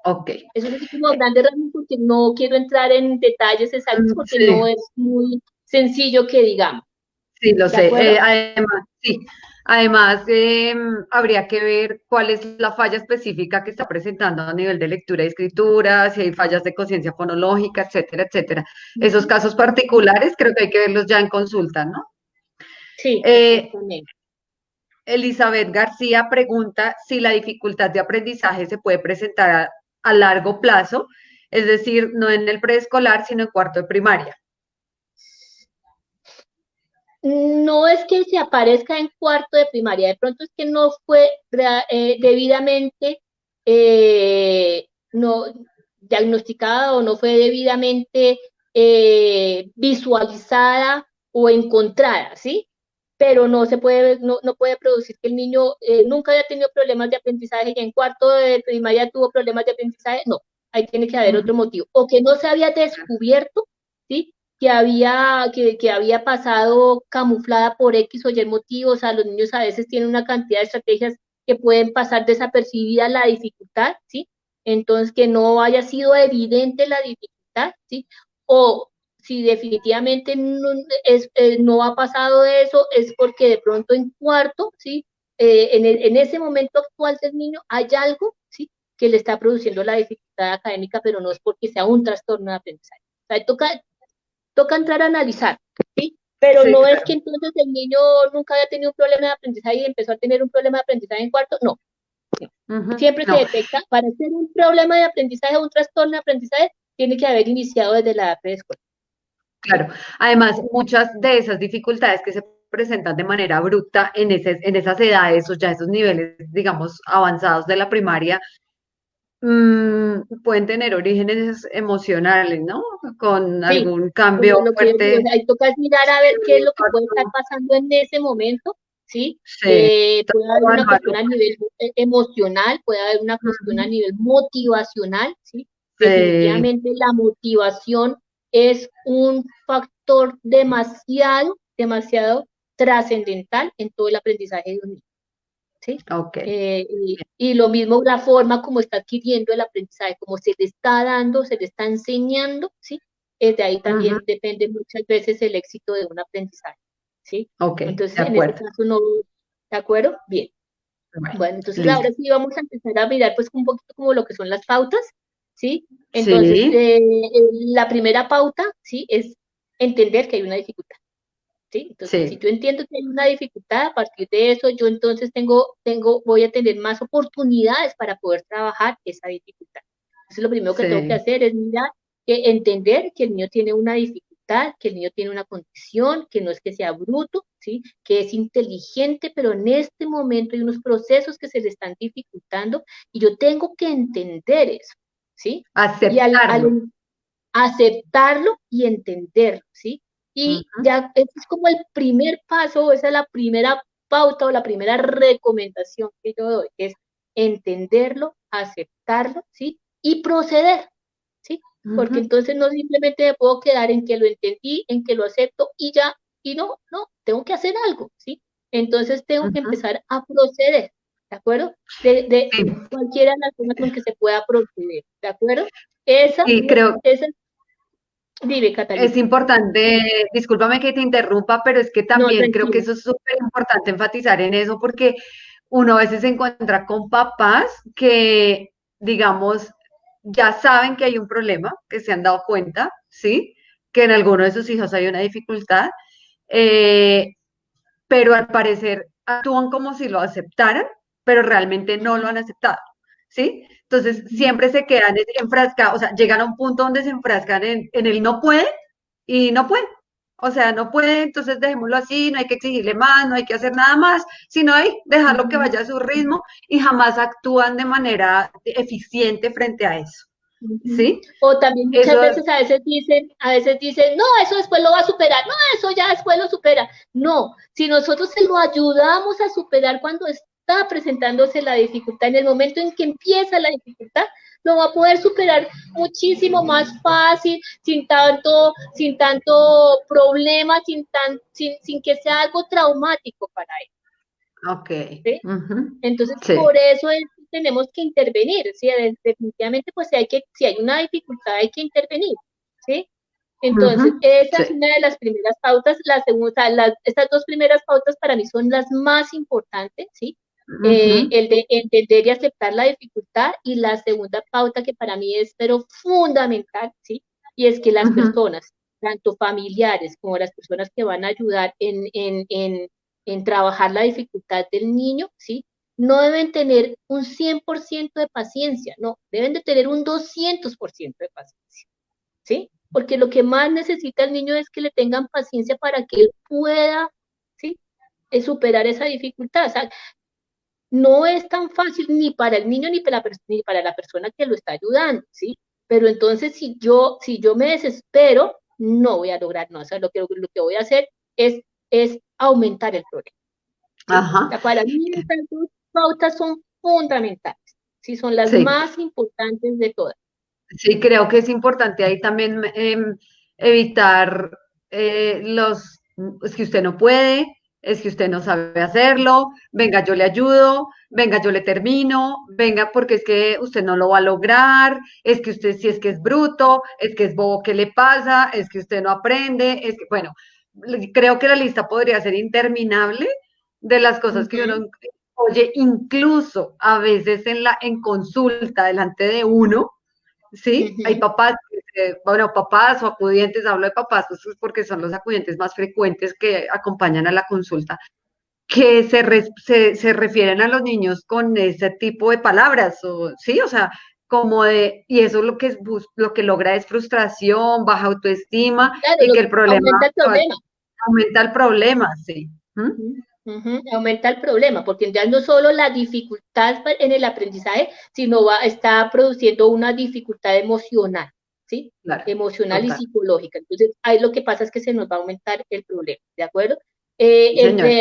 Ok. Eso es así como grandes rasgos porque no quiero entrar en detalles exactos porque no Sí, es muy sencillo que digamos. sí, lo ¿De sé. acuerdo? Además, sí. Además, habría que ver cuál es la falla específica que está presentando a nivel de lectura y escritura, si hay fallas de conciencia fonológica, etcétera, etcétera. Esos casos particulares creo que hay que verlos ya en consulta, ¿no? Sí, Eh, exactamente. Elizabeth García pregunta si la dificultad de aprendizaje se puede presentar a largo plazo, es decir, no en el preescolar, sino en cuarto de primaria. No es que se aparezca en cuarto de primaria, de pronto es que no fue debidamente no, diagnosticada o no fue debidamente visualizada o encontrada, ¿sí? Pero no puede producir que el niño nunca haya tenido problemas de aprendizaje y en cuarto de primaria tuvo problemas de aprendizaje, no, ahí tiene que haber Ujú. otro motivo, o que no se había descubierto, ¿sí? Que había pasado camuflada por X o Y motivos. O sea, los niños a veces tienen una cantidad de estrategias que pueden pasar desapercibida la dificultad, ¿sí? Entonces, que no haya sido evidente la dificultad, ¿sí? O si definitivamente no ha pasado eso, es porque de pronto en cuarto, ¿sí? En ese momento actual del niño hay algo, ¿sí? Que le está produciendo la dificultad académica, pero no es porque sea un trastorno de aprendizaje. O sea, toca entrar a analizar, ¿sí? Pero Sí, no es que claro. entonces el niño nunca había tenido un problema de aprendizaje y empezó a tener un problema de aprendizaje en cuarto, no. Ujú. Siempre se No, detecta, para ser un problema de aprendizaje o un trastorno de aprendizaje, tiene que haber iniciado desde la edad preescolar. claro. Además, muchas de esas dificultades que se presentan de manera abrupta en esas edades o ya esos niveles, digamos, avanzados de la primaria, pueden tener orígenes emocionales, ¿no? Con Sí, algún como cambio lo que yo digo, o fuerte, sea, ahí toca mirar a ver un qué es lo que puede estar impacto, pasando en ese momento, ¿sí? sí, Puede haber una cuestión evaluarlo. a nivel emocional, puede haber una cuestión a Ujú. nivel motivacional, ¿sí? Sí, Definitivamente la motivación es un factor demasiado, demasiado trascendental en todo el aprendizaje de un niño. ¿Sí? ok. Y lo mismo la forma como está adquiriendo el aprendizaje, como se le está dando, se le está enseñando, ¿sí? De ahí Ujú. también depende muchas veces el éxito de un aprendizaje, ¿sí? Ok, Entonces, de en este acuerdo. caso no, ¿de acuerdo? Bien. Bueno, Bueno, entonces listo. ahora sí vamos a empezar a mirar pues un poquito como lo que son las pautas, ¿sí? Entonces, Sí, la primera pauta, ¿sí? Es entender que hay una dificultad. ¿sí? Entonces, si Sí, yo entiendo que hay una dificultad, a partir de eso, yo entonces voy a tener más oportunidades para poder trabajar esa dificultad. Entonces, lo primero que tengo que sí, hacer es mirar, que entender que el niño tiene una dificultad, que el niño tiene una condición, que no es que sea bruto, ¿sí? Que es inteligente, pero en este momento hay unos procesos que se le están dificultando y yo tengo que entender eso, ¿sí? Y aceptarlo. aceptarlo y entenderlo, ¿sí? Y Ujú, ya, ese es como el primer paso, esa es la primera pauta o la primera recomendación que yo doy, es entenderlo, aceptarlo, ¿sí? Y proceder, ¿sí? Porque ujú, entonces no simplemente me puedo quedar en que lo entendí, en que lo acepto y ya, y no, tengo que hacer algo, ¿sí? Entonces tengo que ujú. empezar a proceder, ¿de acuerdo? De Sí, cualquiera de las formas con que se pueda proceder, ¿de acuerdo? Esa, y creo esa Dime, es Catalina. importante, discúlpame que te interrumpa, pero es que No, también creo que tranquila. eso es súper importante enfatizar en eso porque uno a veces se encuentra con papás que, digamos, ya saben que hay un problema, que se han dado cuenta, ¿sí? Que en alguno de sus hijos hay una dificultad, eh, pero al parecer actúan como si lo aceptaran, pero realmente no lo han aceptado, ¿sí? Entonces siempre se quedan enfrascados, o sea, llegan a un punto donde se enfrascan en el no puede y no puede. O sea, no puede, entonces dejémoslo así, no hay que exigirle más, no hay que hacer nada más, sino hay dejarlo que vaya a su ritmo y jamás actúan de manera eficiente frente a eso, Ujú. ¿sí? O también muchas Eso, veces a veces dicen, no, eso después lo va a superar, no, eso ya después lo supera. No, si nosotros se lo ayudamos a superar cuando está presentándose la dificultad, en el momento en que empieza la dificultad, lo va a poder superar muchísimo más fácil, sin tanto problema, sin que sea algo traumático para él, ok, ¿sí? ujú, Entonces, sí, por eso tenemos que intervenir, ¿sí? Definitivamente, pues si hay una dificultad, hay que intervenir, ¿sí? Entonces, ujú, esa sí, es una de las primeras pautas. La segunda, estas dos primeras pautas para mí son las más importantes, ¿sí? ujú, El de entender y aceptar la dificultad y la segunda pauta que para mí es pero fundamental, ¿sí? Y es que las ujú. personas, tanto familiares como las personas que van a ayudar en trabajar la dificultad del niño, ¿sí? No deben tener un 100% de paciencia, no, deben de tener un 200% de paciencia, ¿sí? Porque lo que más necesita el niño es que le tengan paciencia para que él pueda, ¿sí? Superar esa dificultad. O sea, no es tan fácil ni para el niño ni para la persona que lo está ayudando, ¿sí? Pero entonces si yo me desespero, no voy a lograr, no, o sea, lo que voy a hacer es aumentar el problema, ¿sí? O Ajá, sea, para mí estas dos pautas son fundamentales, ¿sí? Son las sí, más importantes de todas. sí, creo que es importante ahí también evitar es que usted no puede, es que usted no sabe hacerlo, venga, yo le ayudo, venga, yo le termino, venga, porque es que usted no lo va a lograr, es que usted si es que es bruto, es que es bobo, ¿qué le pasa? Es que usted no aprende, es que, bueno, creo que la lista podría ser interminable de las cosas que Ujú, uno oye, incluso a veces en consulta delante de uno. Sí, hay ujú. papás, bueno, papás o acudientes, hablo de papás, pues es porque son los acudientes más frecuentes que acompañan a la consulta, que se refieren a los niños con ese tipo de palabras, o, sí, o sea, como de, y eso lo que, lo que logra es frustración, baja autoestima Claro, y que el problema aumenta el problema. aumenta el problema, sí. ¿Mm? Ujú, ujú. Aumenta el problema, porque ya no solo la dificultad en el aprendizaje, sino está produciendo una dificultad emocional, ¿sí? Claro, Emocional y total. psicológica. Entonces, ahí lo que pasa es que se nos va a aumentar el problema, ¿de acuerdo? Sí, señor.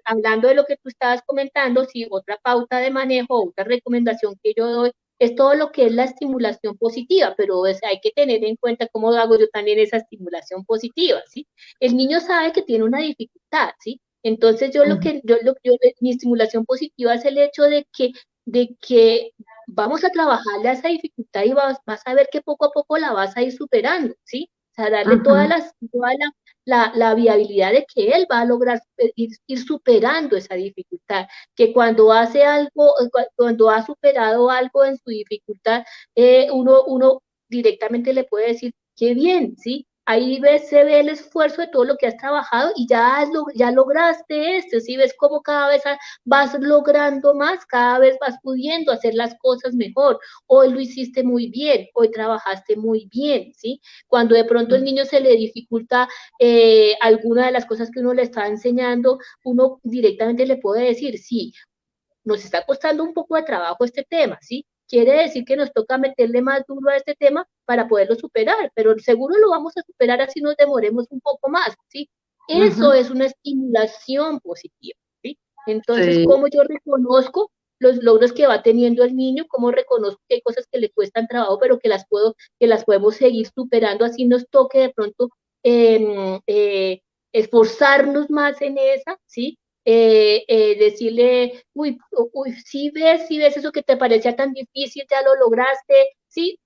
Hablando de lo que tú estabas comentando, sí, otra pauta de manejo, otra recomendación que yo doy es todo lo que es la estimulación positiva, pero hay que tener en cuenta cómo hago yo también esa estimulación positiva, ¿sí? El niño sabe que tiene una dificultad, ¿sí? Entonces Ujú, mi estimulación positiva es el hecho de que vamos a trabajarle a esa dificultad y vas a ver que poco a poco la vas a ir superando, ¿sí? O sea, darle ujú, toda la viabilidad de que él va a lograr ir superando esa dificultad, que cuando hace algo, cuando ha superado algo en su dificultad, uno directamente le puede decir, qué bien, ¿sí? ahí se ve el esfuerzo de todo lo que has trabajado y ya lograste esto, ¿sí? Ves cómo cada vez vas logrando más, cada vez vas pudiendo hacer las cosas mejor. Hoy lo hiciste muy bien, hoy trabajaste muy bien, ¿sí? Cuando de pronto el niño se le dificulta alguna de las cosas que uno le está enseñando, uno directamente le puede decir, sí, nos está costando un poco de trabajo este tema, ¿sí? Quiere decir que nos toca meterle más duro a este tema para poderlo superar, pero seguro lo vamos a superar así nos demoremos un poco más, ¿sí? Eso Ujú. es una estimulación positiva, ¿sí? Entonces, Sí, ¿cómo yo reconozco los logros que va teniendo el niño? ¿Cómo reconozco que hay cosas que le cuestan trabajo, pero que las podemos seguir superando, así nos toque de pronto esforzarnos más en esa, ¿sí? Decirle, uy, si ves eso que te parecía tan difícil, ya lo lograste, sí,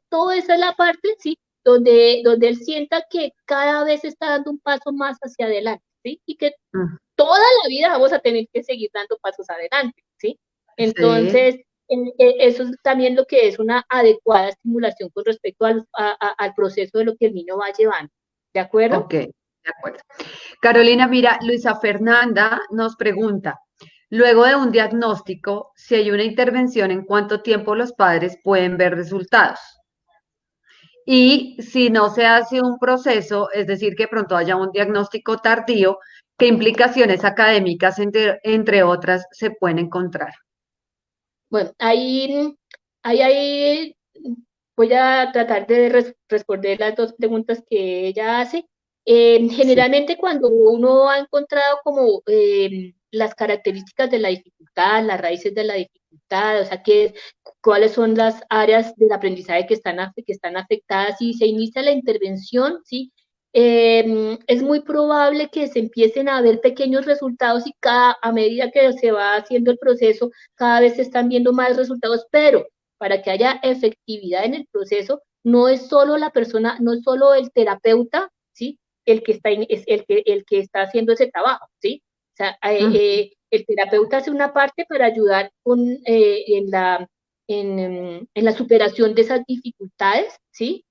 toda esa es la parte, sí, donde él sienta que cada vez está dando un paso más hacia adelante, sí, y que mm, toda la vida vamos a tener que seguir dando pasos adelante, sí. sí, Entonces, eso es también lo que es una adecuada estimulación con respecto al proceso de lo que el niño va llevando, ¿de acuerdo? ok, de acuerdo. Carolina, mira, Luisa Fernanda nos pregunta, luego de un diagnóstico, si hay una intervención, ¿en cuánto tiempo los padres pueden ver resultados? Y si no se hace un proceso, es decir, que pronto haya un diagnóstico tardío, ¿qué implicaciones académicas, entre otras, se pueden encontrar? Bueno, ahí voy a tratar de responder las dos preguntas que ella hace. Sí. Generalmente cuando uno ha encontrado como las características de la dificultad, las raíces de la dificultad, o sea, cuáles son las áreas del aprendizaje que están afectadas y se inicia la intervención, ¿sí? Es muy probable que se empiecen a ver pequeños resultados y a medida que se va haciendo el proceso, cada vez se están viendo más resultados, pero para que haya efectividad en el proceso, no es solo la persona, no es solo el terapeuta, ¿sí? El que está haciendo ese trabajo, ¿sí? O sea, Mm, el terapeuta hace una parte para ayudar en la superación de esas dificultades, ¿sí?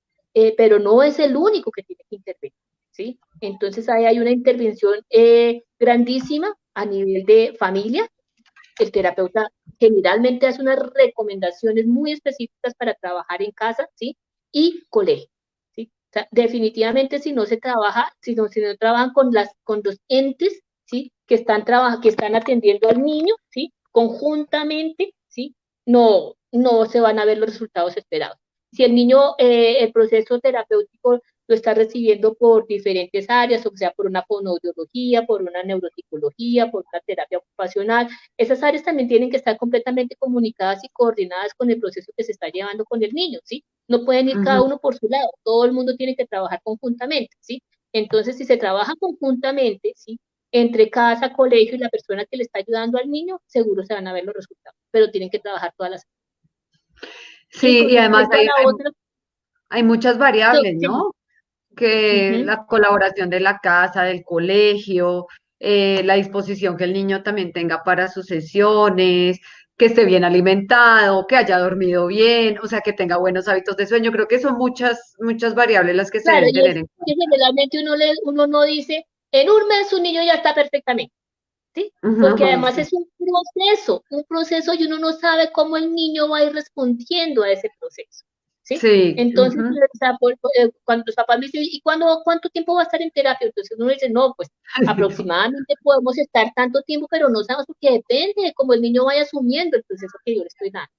Pero no es el único que tiene que intervenir, ¿sí? Entonces ahí hay una intervención grandísima a nivel de familia. El terapeuta generalmente hace unas recomendaciones muy específicas para trabajar en casa, ¿sí? Y colegio, ¿sí? O sea, definitivamente si no trabajan con los entes, ¿sí? Que están atendiendo al niño, ¿sí? Conjuntamente, ¿sí? No se van a ver los resultados esperados. Si el niño, el proceso terapéutico lo está recibiendo por diferentes áreas, o sea, por una fonoaudiología, por una neuropsicología, por una terapia ocupacional, esas áreas también tienen que estar completamente comunicadas y coordinadas con el proceso que se está llevando con el niño, ¿sí? No pueden ir cada ujú. uno por su lado, todo el mundo tiene que trabajar conjuntamente, ¿sí? Entonces, si se trabaja conjuntamente, ¿sí? Entre casa, colegio y la persona que le está ayudando al niño, seguro se van a ver los resultados, pero tienen que trabajar todas las áreas. Y Sí, con y además respecto a la otra, hay muchas variables, sí, ¿no? Que uh-huh. la colaboración de la casa, del colegio, la disposición que el niño también tenga para sus sesiones, que esté bien alimentado, que haya dormido bien, o sea, que tenga buenos hábitos de sueño. Creo que son muchas variables las que se Claro, deben y tener es en que cuenta. generalmente uno no dice, en un mes su niño ya está perfectamente. ¿Sí? Porque Ujú, además sí, es un proceso y uno no sabe cómo el niño va a ir respondiendo a ese proceso, ¿sí? sí, Entonces, ujú. o sea, cuando los papás me dicen, ¿y cuánto tiempo va a estar en terapia? Entonces uno dice, no, pues aproximadamente podemos estar tanto tiempo, pero no sabemos porque depende de cómo el niño vaya asumiendo el proceso que yo le estoy dando,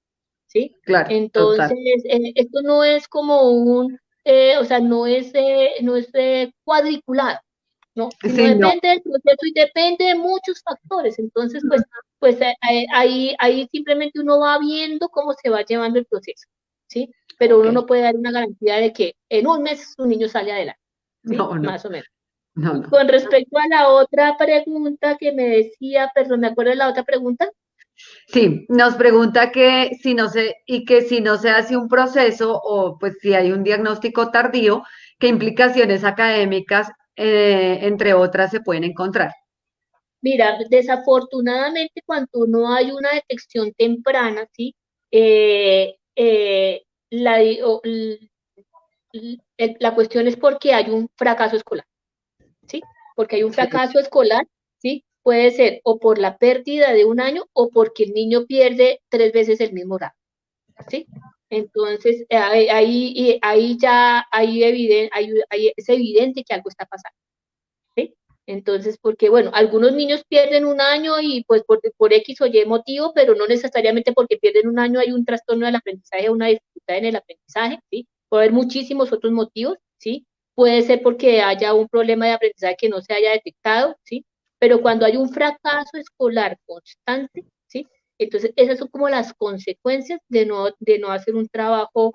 ¿sí? Claro, total. Entonces, esto no es como o sea, no es cuadriculado, ¿no? Sino Sí, no. depende del proceso y depende de muchos factores. Entonces, ahí simplemente uno va viendo cómo se va llevando el proceso, ¿sí? Pero Ok. uno no puede dar una garantía de que en un mes su niño sale adelante, ¿sí? No, no, Más o menos. no, Y no. con respecto a la otra pregunta que me decía, perdón, ¿me acuerdo de la otra pregunta? Sí, nos pregunta que si no se, y que si no se hace un proceso o pues si hay un diagnóstico tardío, ¿qué implicaciones académicas, entre otras, se pueden encontrar? Mira, desafortunadamente cuando no hay una detección temprana, ¿sí? Eh, eh, la, di- o- la cuestión es porque hay un fracaso escolar, ¿sí? Porque hay un Sí. fracaso escolar, ¿sí? Puede ser o por la pérdida de un año o porque el niño pierde 3 veces el mismo grado, ¿sí? Entonces, ahí ya es evidente que algo está pasando, ¿sí? Entonces, porque bueno, algunos niños pierden un año y pues por X o Y motivo, pero no necesariamente porque pierden un año hay un trastorno del aprendizaje, una dificultad en el aprendizaje, ¿sí? Puede haber muchísimos otros motivos, ¿sí? Puede ser porque haya un problema de aprendizaje que no se haya detectado, ¿sí? Pero cuando hay un fracaso escolar constante, ¿sí? Entonces, esas son como las consecuencias de no hacer un trabajo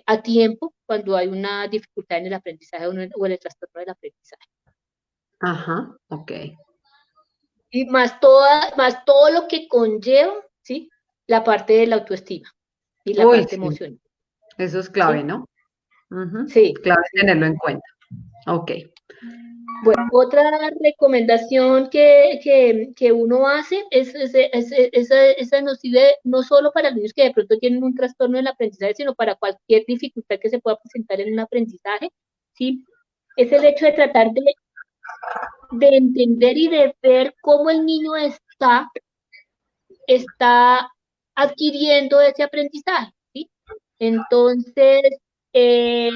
a tiempo cuando hay una dificultad en el aprendizaje o en el trastorno del aprendizaje. Ajá, ok. Y más todo lo que conlleva, ¿sí? La parte de la autoestima y la Uy, parte sí, emocional, eso es clave, ¿sí? ¿no? Ujú, Sí, clave sí. tenerlo en cuenta. Ok. Bueno, otra recomendación que uno hace esa nos sirve no solo para los niños que de pronto tienen un trastorno del aprendizaje, sino para cualquier dificultad que se pueda presentar en un aprendizaje, ¿sí? Es el hecho de tratar de entender y de ver cómo el niño está adquiriendo ese aprendizaje, ¿sí? Entonces, eh,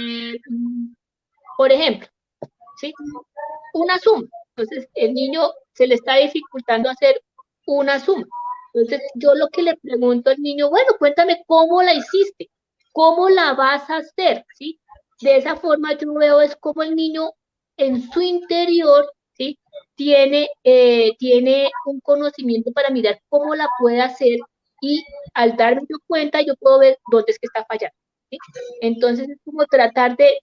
por ejemplo, ¿sí? Una suma. Entonces, el niño se le está dificultando hacer una suma. Entonces, yo lo que le pregunto al niño, bueno, cuéntame cómo la hiciste, cómo la vas a hacer, ¿sí? De esa forma yo veo es como el niño en su interior, ¿sí? Tiene un conocimiento para mirar cómo la puede hacer y al darme yo cuenta yo puedo ver dónde es que está fallando, ¿sí? Entonces es como tratar de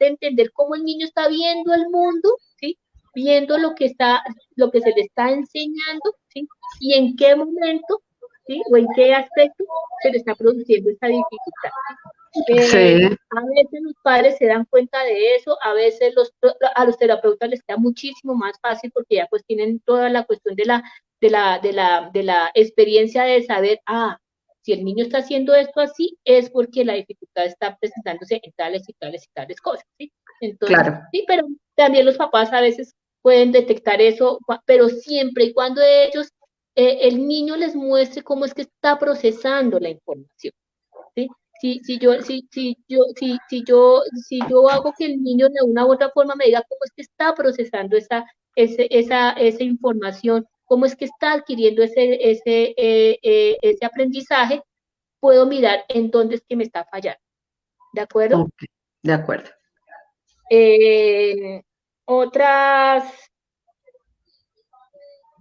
entender cómo el niño está viendo el mundo, ¿sí? Viendo lo que se le está enseñando, ¿sí? Y en qué momento, ¿sí? O en qué aspecto se le está produciendo esa dificultad, ¿sí? Sí, A veces los padres se dan cuenta de eso, a veces a los terapeutas les queda muchísimo más fácil porque ya pues tienen toda la cuestión de la experiencia de saber, si el niño está haciendo esto así, es porque la dificultad está presentándose en tales y tales y tales cosas, ¿sí? Entonces, claro. sí, pero también los papás a veces pueden detectar eso, pero siempre y cuando ellos, el niño les muestre cómo es que está procesando la información. ¿Sí? Si yo hago que el niño de una u otra forma me diga cómo es que está procesando esa información, cómo es que está adquiriendo ese aprendizaje, puedo mirar en dónde es que me está fallando, ¿de acuerdo? Ok, de acuerdo. Eh, otras,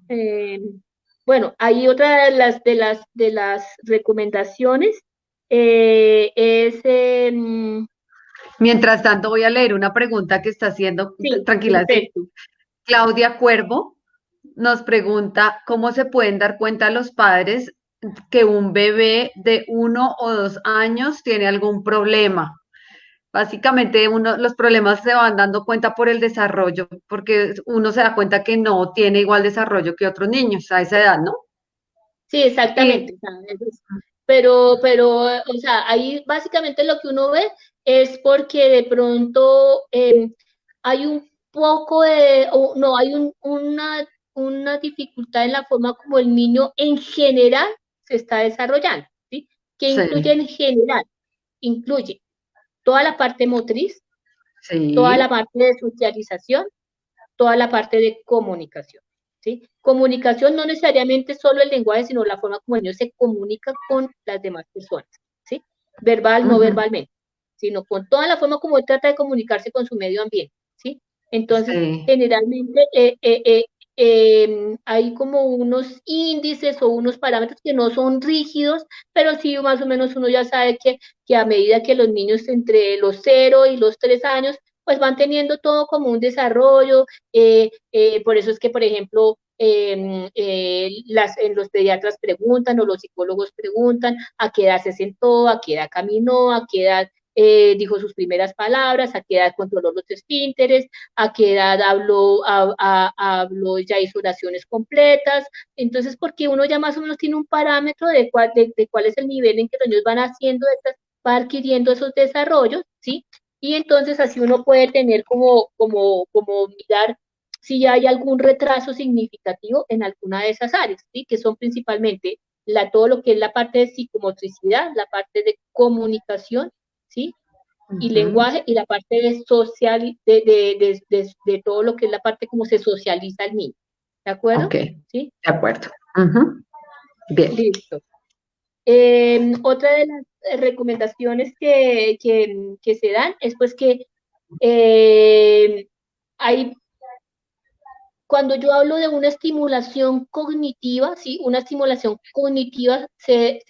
eh, bueno, hay otra de las recomendaciones, es, Mientras tanto, voy a leer una pregunta que está haciendo, sí, tranquila, sí. perfecto. Claudia Cuervo nos pregunta cómo se pueden dar cuenta los padres que un bebé de 1 o 2 años tiene algún problema. Básicamente, los problemas se van dando cuenta por el desarrollo, porque uno se da cuenta que no tiene igual desarrollo que otros niños a esa edad, ¿no? Sí, Y exactamente. O sea, pero, o sea, ahí básicamente lo que uno ve es porque de pronto hay un poco no, hay una dificultad en la forma como el niño en general se está desarrollando, ¿sí? ¿Qué incluye sí, en general? Incluye toda la parte motriz, toda la sí, parte de socialización, toda la parte de comunicación, ¿sí? Comunicación no necesariamente solo el lenguaje, sino la forma como el niño se comunica con las demás personas, ¿sí? Verbal, no ujú, verbalmente, sino con toda la forma como él trata de comunicarse con su medio ambiente, ¿sí? Entonces, sí, generalmente hay como unos índices o unos parámetros que no son rígidos, pero sí más o menos uno ya sabe que a medida que los niños entre los 0 y los 3 años pues van teniendo todo como un desarrollo, por eso es que, por ejemplo, los pediatras preguntan o los psicólogos preguntan a qué edad se sentó, a qué edad caminó, a qué edad dijo sus primeras palabras, a qué edad controló los esfínteres, a qué edad habló, ya hizo oraciones completas. Entonces, porque uno ya más o menos tiene un parámetro de cuál es el nivel en que los niños van haciendo va adquiriendo esos desarrollos, ¿sí? Y entonces así uno puede tener como mirar si hay algún retraso significativo en alguna de esas áreas, ¿sí? Que son principalmente todo lo que es la parte de psicomotricidad, la parte de comunicación, ¿sí? Y Ujú. lenguaje, y la parte de social, de todo lo que es la parte como se socializa el niño. ¿De Ok, acuerdo? de ¿Sí? acuerdo. Ujú. Bien. Listo. Otra de las recomendaciones que se dan es pues que eh, hay, cuando yo hablo de una estimulación cognitiva, ¿sí? Una estimulación cognitiva se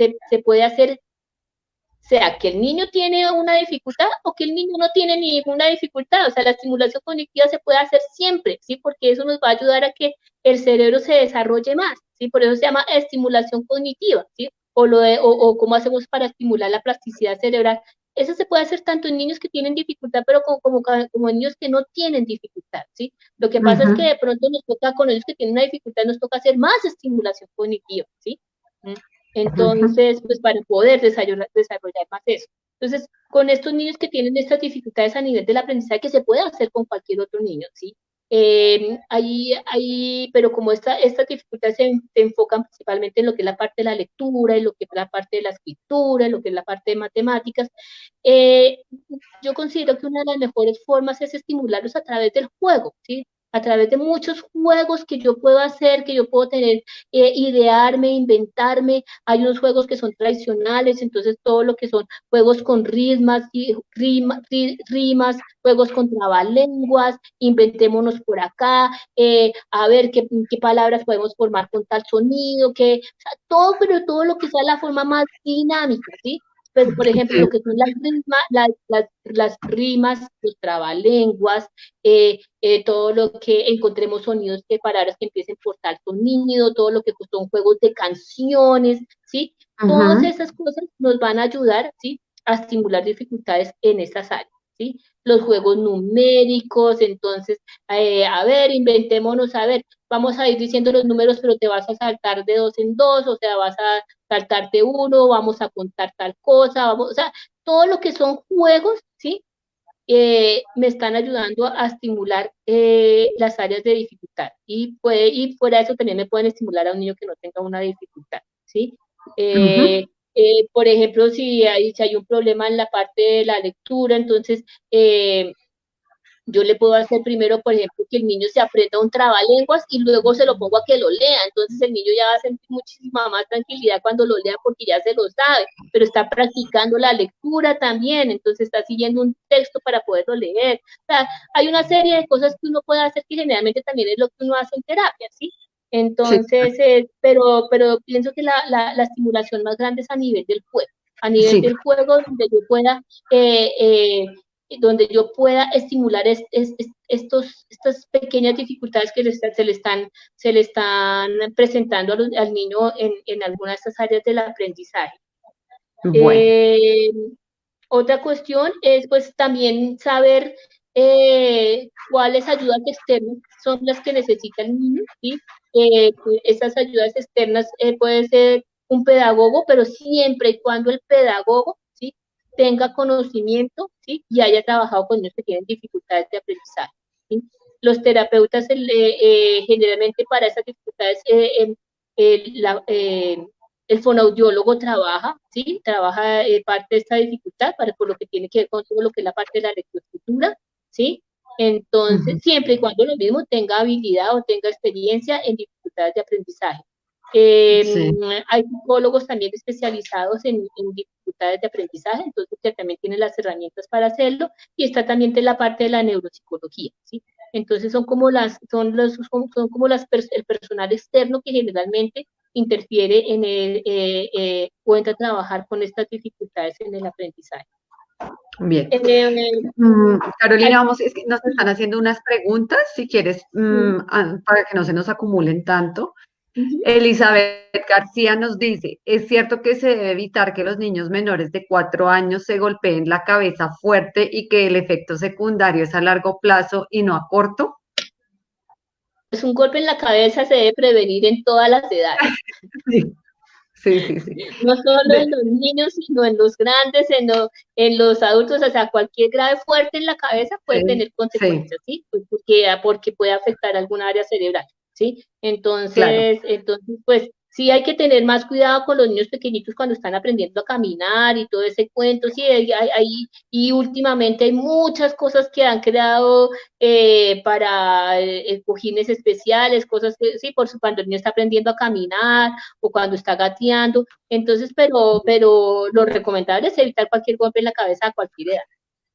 puede hacer, sea que el niño tiene una dificultad o que el niño no tiene ninguna dificultad. O sea, la estimulación cognitiva se puede hacer siempre, ¿sí? Porque eso nos va a ayudar a que el cerebro se desarrolle más, ¿sí? Por eso se llama estimulación cognitiva, ¿sí? O cómo hacemos para estimular la plasticidad cerebral. Eso se puede hacer tanto en niños que tienen dificultad, pero como en niños que no tienen dificultad, ¿sí? Lo que pasa es que Ujú. de pronto nos toca, con niños que tienen una dificultad, nos toca hacer más estimulación cognitiva, ¿sí? ¿Mm? Ujú. Entonces, pues para poder desarrollar más eso. Entonces, con estos niños que tienen estas dificultades a nivel del aprendizaje, que se puede hacer con cualquier otro niño, ¿sí? Pero como estas dificultades se enfocan principalmente en lo que es la parte de la lectura, en lo que es la parte de la escritura, en lo que es la parte de matemáticas, eh, yo considero que una de las mejores formas es estimularlos a través del juego, ¿sí? A través de muchos juegos que yo puedo hacer, que yo puedo tener, idearme, inventarme. Hay unos juegos que son tradicionales, entonces todo lo que son juegos con rimas, juegos con trabalenguas, inventémonos por acá, a ver qué palabras podemos formar con tal sonido, o sea, todo, pero todo lo que sea la forma más dinámica, ¿sí? Pero, por ejemplo, lo Sí. que son las rimas, los trabalenguas, todo lo que encontremos sonidos de palabras que empiecen por tal sonido, todo lo que son juegos de canciones, ¿sí? Todas Ujú. esas cosas nos van a ayudar, ¿sí? A estimular dificultades en estas áreas, ¿sí? Los juegos numéricos, entonces, a ver, inventémonos, a ver, vamos a ir diciendo los números, pero te vas a saltar de dos en dos, o sea, vas a saltarte uno, vamos a contar tal cosa, o sea, todo lo que son juegos, ¿sí? Me están ayudando a estimular las áreas de dificultad y fuera de eso también me pueden estimular a un niño que no tenga una dificultad, ¿sí? Ujú. Por ejemplo, si hay un problema en la parte de la lectura, entonces yo le puedo hacer primero, por ejemplo, que el niño se aprenda un trabalenguas y luego se lo pongo a que lo lea. Entonces el niño ya va a sentir muchísima más tranquilidad cuando lo lea porque ya se lo sabe, pero está practicando la lectura también, entonces está siguiendo un texto para poderlo leer. O sea, hay una serie de cosas que uno puede hacer que generalmente también es lo que uno hace en terapia, ¿sí? Sí. Entonces, pero pienso que la estimulación más grande es a nivel del juego, a nivel Sí. del juego eh, eh, donde yo pueda estimular estas pequeñas dificultades que se le están presentando al niño en algunas de estas áreas del aprendizaje. Bueno. Eh, Otra cuestión es pues también saber cuáles ayudas externas son las que necesita el niño, ¿sí? Esas ayudas externas puede ser un pedagogo, pero siempre y cuando el pedagogo, ¿sí? Tenga conocimiento, ¿sí? Y haya trabajado con niños que tienen dificultades de aprendizaje, ¿sí? Los terapeutas generalmente para esas dificultades el fonoaudiólogo trabaja, ¿sí? Trabaja parte de esta dificultad, por lo que tiene que ver con todo lo que es la parte de la lectoescritura, ¿sí? Entonces, Ujú. siempre y cuando lo mismo tenga habilidad o tenga experiencia en dificultades de aprendizaje. Sí. Hay psicólogos también especializados en dificultades de aprendizaje, entonces que también tienen las herramientas para hacerlo, y está también de la parte de la neuropsicología, ¿sí? Entonces el personal externo que generalmente interfiere o entra a trabajar con estas dificultades en el aprendizaje. Bien. Eh, Carolina, hay- vamos, es que nos están haciendo unas preguntas, si quieres, para que no se nos acumulen tanto. Ujú. Elizabeth García nos dice, ¿es cierto que se debe evitar que los niños menores de 4 años se golpeen la cabeza fuerte y que el efecto secundario es a largo plazo y no a corto? Pues un golpe en la cabeza se debe prevenir en todas las edades. Sí, Sí, sí, sí. No solo en De- los niños, sino en los grandes, en los adultos, o sea, cualquier grave fuerte en la cabeza puede tener sí, consecuencias, ¿sí? Pues porque puede afectar alguna área cerebral, ¿sí? claro. Entonces, pues sí hay que tener más cuidado con los niños pequeñitos cuando están aprendiendo a caminar y todo ese cuento, sí, y últimamente hay muchas cosas que han creado para cojines especiales, cosas que, sí, por su, cuando el niño está aprendiendo a caminar o cuando está gateando, entonces, pero lo recomendable es evitar cualquier golpe en la cabeza a cualquier edad,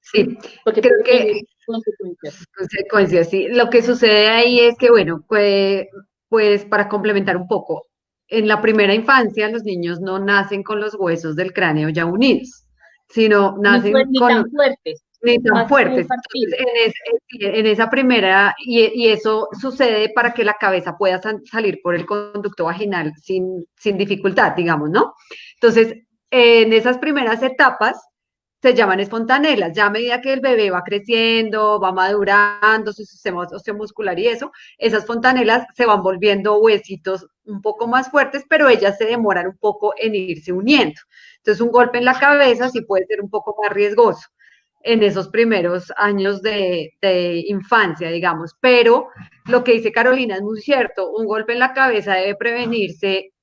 ¿sí? Sí, Porque creo puede que tener consecuencias. consecuencias, sí. Lo que sucede ahí es que, bueno, pues para complementar un poco, en la primera infancia los niños no nacen con los huesos del cráneo ya unidos, sino nacen Ni con tan fuertes, ni tan más muy fuertes. Entonces, partidos. en esa primera, y eso sucede para que la cabeza pueda salir por el conducto vaginal sin dificultad, digamos, ¿no? Entonces, en esas primeras etapas se llaman espontanelas. Ya a medida que el bebé va creciendo, va madurando su sistema osteomuscular y eso, esas fontanelas se van volviendo huesitos un poco más fuertes, pero ellas se demoran un poco en irse uniendo. Entonces, un golpe en la cabeza sí puede ser un poco más riesgoso en esos primeros años de infancia, digamos. Pero lo que dice Carolina es muy cierto, un golpe en la cabeza debe prevenirse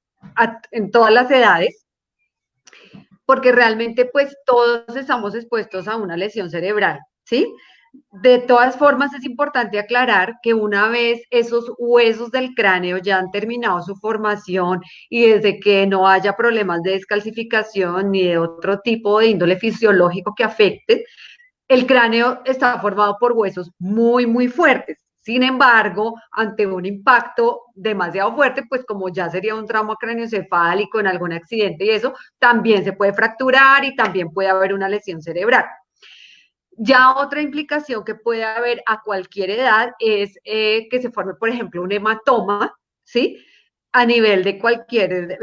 en todas las edades, porque realmente pues todos estamos expuestos a una lesión cerebral, ¿sí? De todas formas, es importante aclarar que una vez esos huesos del cráneo ya han terminado su formación y desde que no haya problemas de descalcificación ni de otro tipo de índole fisiológico que afecte, el cráneo está formado por huesos muy, muy fuertes. Sin embargo, ante un impacto demasiado fuerte, pues como ya sería un trauma craneoencefálico en algún accidente y eso, también se puede fracturar y también puede haber una lesión cerebral. Ya otra implicación que puede haber a cualquier edad es que se forme, por ejemplo, un hematoma, ¿sí? A nivel de cualquier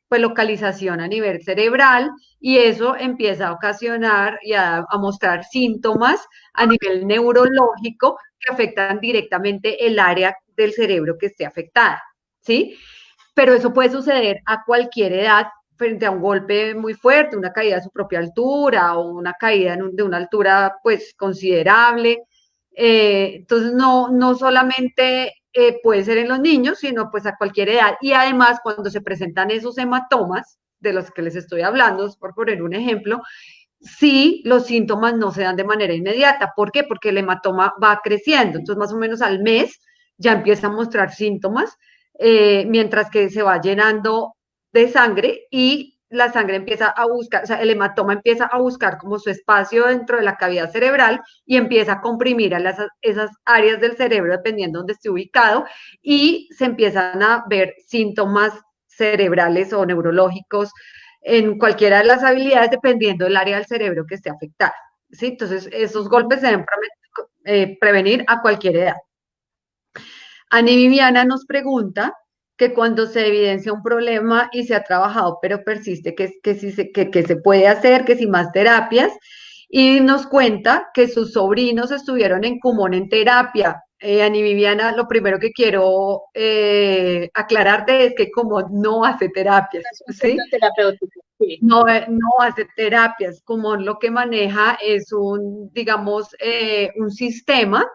pues, localización a nivel cerebral y eso empieza a ocasionar y a mostrar síntomas a nivel neurológico que afectan directamente el área del cerebro que esté afectada, ¿sí? Pero eso puede suceder a cualquier edad frente a un golpe muy fuerte, una caída de su propia altura o una caída de una altura pues considerable. Entonces no solamente puede ser en los niños, sino pues a cualquier edad. Y además cuando se presentan esos hematomas de los que les estoy hablando, por poner un ejemplo, sí los síntomas no se dan de manera inmediata. ¿Por qué? Porque el hematoma va creciendo. Entonces más o menos al mes ya empieza a mostrar síntomas, mientras que se va llenando de sangre y la sangre empieza a buscar, o sea, el hematoma empieza a buscar como su espacio dentro de la cavidad cerebral y empieza a comprimir a esas áreas del cerebro dependiendo de donde esté ubicado y se empiezan a ver síntomas cerebrales o neurológicos en cualquiera de las habilidades dependiendo del área del cerebro que esté afectada. ¿Sí? Entonces, esos golpes se deben prevenir a cualquier edad. Ani Viviana nos pregunta que cuando se evidencia un problema y se ha trabajado pero persiste, que se puede hacer, que si más terapias, y nos cuenta que sus sobrinos estuvieron en Cumón en terapia. Ani Viviana, lo primero que quiero aclararte es que Cumón no hace terapias, Es un centro ¿sí? terapéutico, sí. No hace terapias, como lo que maneja es digamos, un sistema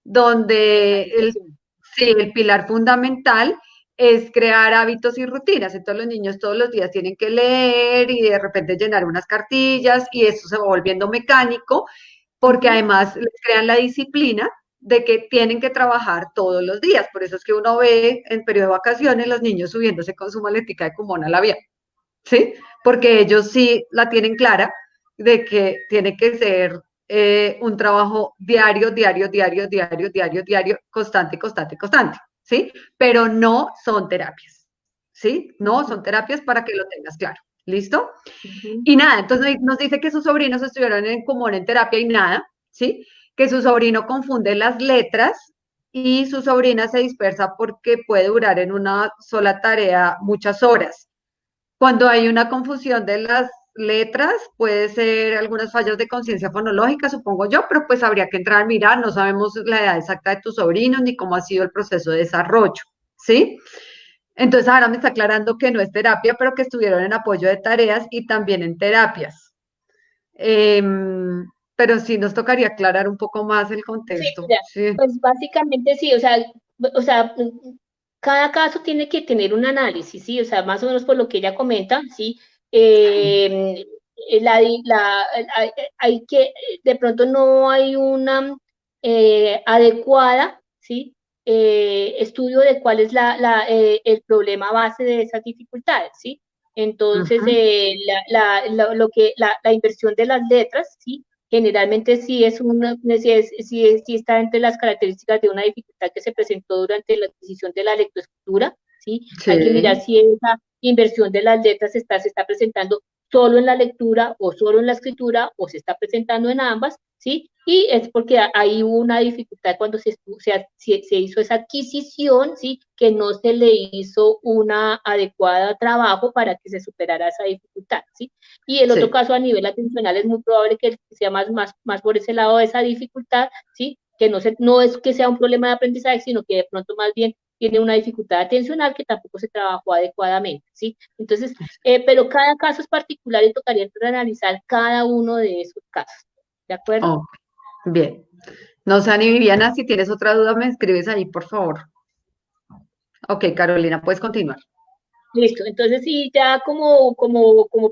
donde Capacitación. sí, el pilar fundamental es crear hábitos y rutinas. Entonces los niños todos los días tienen que leer y de repente llenar unas cartillas y eso se va volviendo mecánico porque Ujú. además les crean la disciplina de que tienen que trabajar todos los días. Por eso es que uno ve en periodo de vacaciones los niños subiéndose con su maletica de cumón al avión. ¿Sí? Porque ellos sí la tienen clara de que tiene que ser un trabajo diario, diario, diario, diario, diario, diario, constante, constante, constante, ¿sí? Pero no son terapias, ¿sí? No son terapias para que lo tengas claro, ¿listo? Ujú. Y nada, entonces nos dice que sus sobrinos estuvieron en común en terapia y nada, ¿sí? Que su sobrino confunde las letras y su sobrina se dispersa porque puede durar en una sola tarea muchas horas. Cuando hay una confusión de las letras, puede ser algunas fallas de conciencia fonológica, supongo yo, pero pues habría que entrar a mirar, no sabemos la edad exacta de tus sobrinos ni cómo ha sido el proceso de desarrollo, ¿sí? Entonces ahora me está aclarando que no es terapia, pero que estuvieron en apoyo de tareas y también en terapias. Em, pero sí nos tocaría aclarar un poco más el Sí, contexto. mira, Sí. pues básicamente sí, o sea, cada caso tiene que tener un análisis, sí, o sea, más o menos por lo que ella comenta, sí, eh, hay hay que, de pronto no hay una adecuada, sí, estudio de cuál es el problema base de esas dificultades, sí. Entonces, Ujú, la inversión de las letras, sí, generalmente sí está entre las características de una dificultad que se presentó durante la adquisición de la lectoescritura, ¿sí? Hay que mirar sí, si esa inversión de las letras se está presentando solo en la lectura o solo en la escritura o se está presentando en ambas, ¿sí? Y es porque hay una dificultad cuando se hizo esa adquisición, ¿sí? Que no se le hizo una adecuada trabajo para que se superara esa dificultad, ¿sí? Y el otro sí. caso a nivel atencional es muy probable que sea más por ese lado de esa dificultad, ¿sí? Que no es que sea un problema de aprendizaje, sino que de pronto más bien tiene una dificultad atencional que tampoco se trabajó adecuadamente, ¿sí? Entonces, pero cada caso es particular y tocaría analizar cada uno de esos casos, ¿de acuerdo? Oh, bien. No sé, Ani Viviana, si tienes otra duda, me escribes ahí, por favor. Ok, Carolina, puedes continuar. Listo, entonces sí, ya como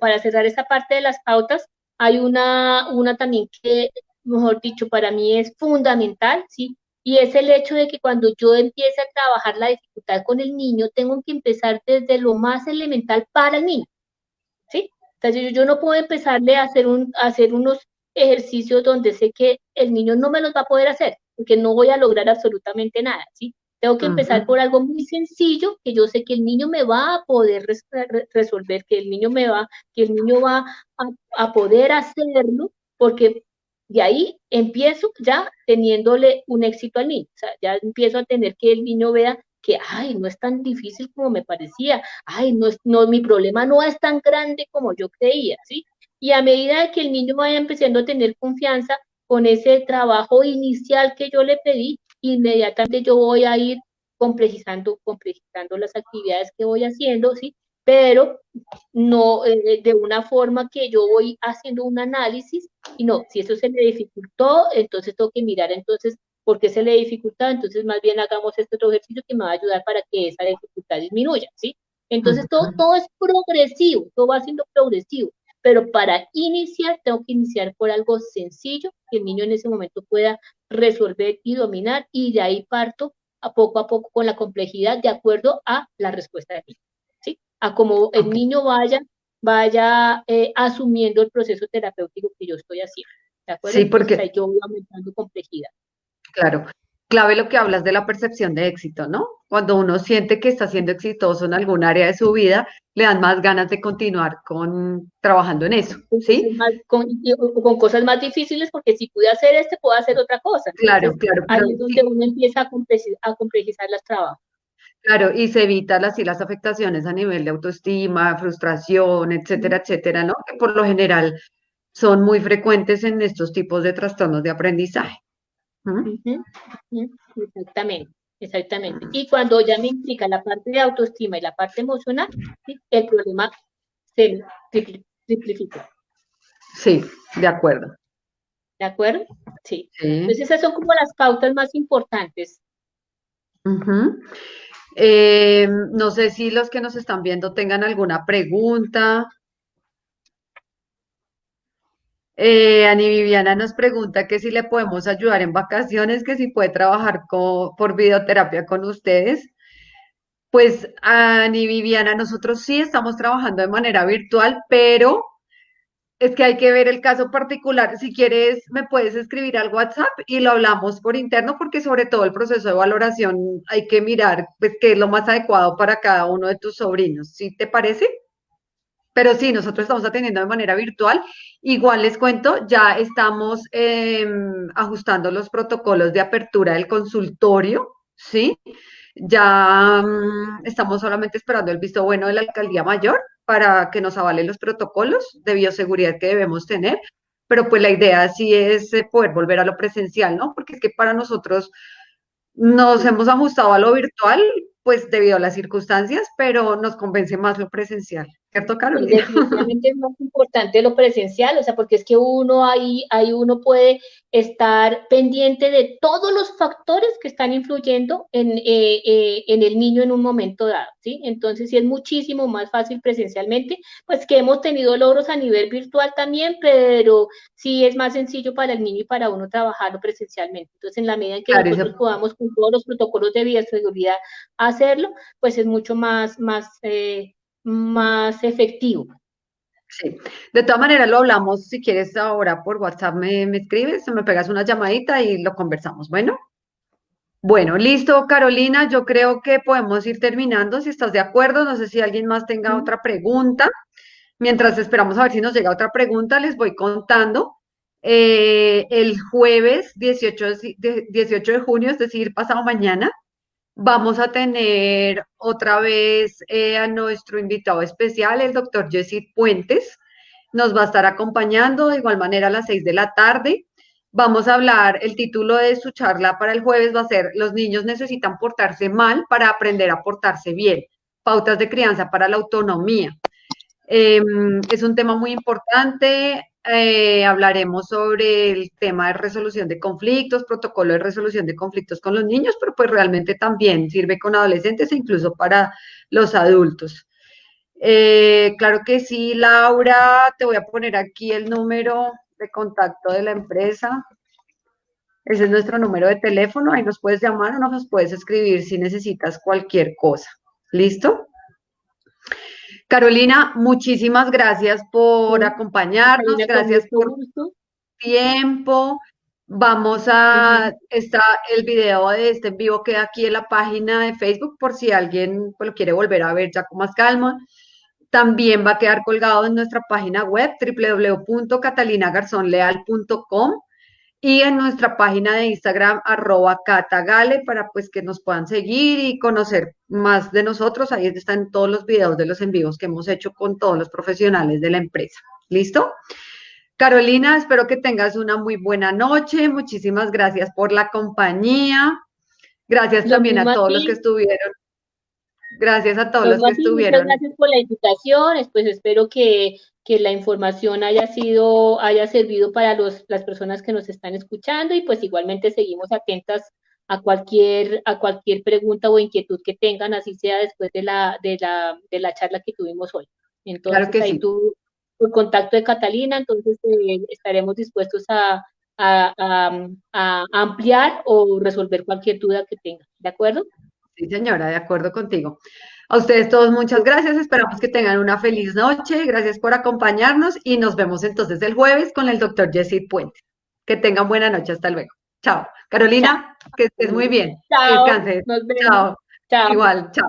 para cerrar esta parte de las pautas, hay una también que, mejor dicho, para mí es fundamental, ¿sí? Y es el hecho de que cuando yo empiece a trabajar la dificultad con el niño, tengo que empezar desde lo más elemental para el niño, ¿sí? Entonces yo no puedo empezarle a hacer unos ejercicios donde sé que el niño no me los va a poder hacer, porque no voy a lograr absolutamente nada, ¿sí? Tengo que empezar Ujú, por algo muy sencillo que yo sé que el niño me va a poder resolver, que el niño va a poder hacerlo, porque de ahí empiezo ya teniéndole un éxito al niño, o sea, ya empiezo a tener que el niño vea que, ay, no es tan difícil como me parecía, ay, mi problema no es tan grande como yo creía, ¿sí? Y a medida de que el niño vaya empezando a tener confianza con ese trabajo inicial que yo le pedí, inmediatamente yo voy a ir complejizando las actividades que voy haciendo, ¿sí? Pero no de una forma que yo voy haciendo un análisis y no, si eso se le dificultó, entonces tengo que mirar entonces por qué se le dificulta, entonces más bien hagamos este otro ejercicio que me va a ayudar para que esa dificultad disminuya, ¿sí? Entonces ujú. todo es progresivo, todo va siendo progresivo, pero para iniciar tengo que iniciar por algo sencillo que el niño en ese momento pueda resolver y dominar y de ahí parto a poco con la complejidad de acuerdo a la respuesta del niño, ¿sí? A como el Ok. niño vaya asumiendo el proceso terapéutico que yo estoy haciendo, ¿de acuerdo? Sí, Entonces porque ahí yo voy aumentando complejidad. claro, clave lo que hablas de la percepción de éxito, ¿no? Cuando uno siente que está siendo exitoso en algún área de su vida, le dan más ganas de continuar con trabajando en eso, ¿sí? Con cosas más difíciles, porque si pude hacer este, puedo hacer otra cosa. Claro, Entonces, claro, pero ahí es donde uno empieza a complejizar los trabajos. claro, y se evitan así las afectaciones a nivel de autoestima, frustración, etcétera, etcétera, ¿no? Que por lo general son muy frecuentes en estos tipos de trastornos de aprendizaje. ¿Mm? Ujú, ujú, exactamente, exactamente. Mm. Y cuando ya me implica la parte de autoestima y la parte emocional, ¿sí? El problema se triplifica. Sí, de acuerdo. ¿De acuerdo? Sí. Sí. Entonces, esas son como las pautas más importantes. Ujú. No sé si los que nos están viendo tengan alguna pregunta. Ani Viviana nos pregunta que si le podemos ayudar en vacaciones, que si puede trabajar por videoterapia con ustedes. Pues Ani Viviana, nosotros sí estamos trabajando de manera virtual, pero es que hay que ver el caso particular. Si quieres, me puedes escribir al WhatsApp y lo hablamos por interno, porque sobre todo el proceso de valoración hay que mirar, pues, qué es lo más adecuado para cada uno de tus sobrinos. ¿Sí te parece? Pero sí, nosotros estamos atendiendo de manera virtual. Igual les cuento, ya estamos ajustando los protocolos de apertura del consultorio, ¿sí? Ya estamos solamente esperando el visto bueno de la alcaldía mayor para que nos avale los protocolos de bioseguridad que debemos tener. Pero pues la idea sí es poder volver a lo presencial, ¿no? Porque es que para nosotros nos hemos ajustado a lo virtual pues debido a las circunstancias, pero nos convence más lo presencial, ¿cierto, Y Carolina? definitivamente es más importante lo presencial, o sea, porque es que uno ahí uno puede estar pendiente de todos los factores que están influyendo en el niño en un momento dado, ¿sí? Entonces, sí es muchísimo más fácil presencialmente, pues que hemos tenido logros a nivel virtual también, pero sí es más sencillo para el niño y para uno trabajarlo presencialmente. Entonces, en la medida en que Claro, nosotros podamos con todos los protocolos de bioseguridad hacerlo, pues es mucho más efectivo. sí. De todas maneras lo hablamos, si quieres ahora por WhatsApp me escribes, me pegas una llamadita y lo conversamos. Bueno, listo, Carolina, yo creo que podemos ir terminando, si estás de acuerdo. No sé si alguien más tenga ¿Mm? otra pregunta. Mientras esperamos a ver si nos llega otra pregunta, les voy contando. El jueves 18 de junio, es decir, pasado mañana, vamos a tener otra vez a nuestro invitado especial, el doctor Yesid Puentes. Nos va a estar acompañando de igual manera a las 6 de la tarde. Vamos a hablar, el título de su charla para el jueves va a ser Los niños necesitan portarse mal para aprender a portarse bien. Pautas de crianza para la autonomía. Es un tema muy importante. Hablaremos sobre el tema de resolución de conflictos, protocolo de resolución de conflictos con los niños, pero pues realmente también sirve con adolescentes e incluso para los adultos. Claro que sí, Laura, te voy a poner aquí el número de contacto de la empresa. Ese es nuestro número de teléfono, ahí nos puedes llamar o nos puedes escribir si necesitas cualquier cosa. ¿Listo? Carolina, muchísimas gracias por Sí, acompañarnos, Karina, con gracias mucho por gusto. tiempo. Vamos Ujú. a, está el video de este en vivo queda aquí en la página de Facebook por si alguien pues, lo quiere volver a ver ya con más calma. También va a quedar colgado en nuestra página web www.catalinagarzonleal.com y en nuestra página de Instagram @catagale para pues que nos puedan seguir y conocer más de nosotros. Ahí están todos los videos de los en vivos que hemos hecho con todos los profesionales de la empresa. ¿Listo? Carolina, espero que tengas una muy buena noche. Muchísimas gracias por la compañía. Gracias Lo también mismo a a todos los que ti, estuvieron. Gracias a todos lo los mismo que a ti, muchas estuvieron. gracias por la invitación, pues espero que la información haya servido para las personas que nos están escuchando y pues igualmente seguimos atentas a cualquier pregunta o inquietud que tengan, así sea después de la charla que tuvimos hoy. Claro Entonces que ahí sí. tu contacto de Catalina, entonces estaremos dispuestos a ampliar o resolver cualquier duda que tengan, ¿de acuerdo? Sí, señora, de acuerdo contigo. A ustedes todos muchas gracias. Esperamos que tengan una feliz noche. Gracias por acompañarnos y nos vemos entonces el jueves con el doctor Jesse Puente. Que tengan buena noche. Hasta luego. Chao. Chao. Carolina, que estés muy bien. Que Chao, descanses. nos vemos. Chao. Chao. Igual, chao.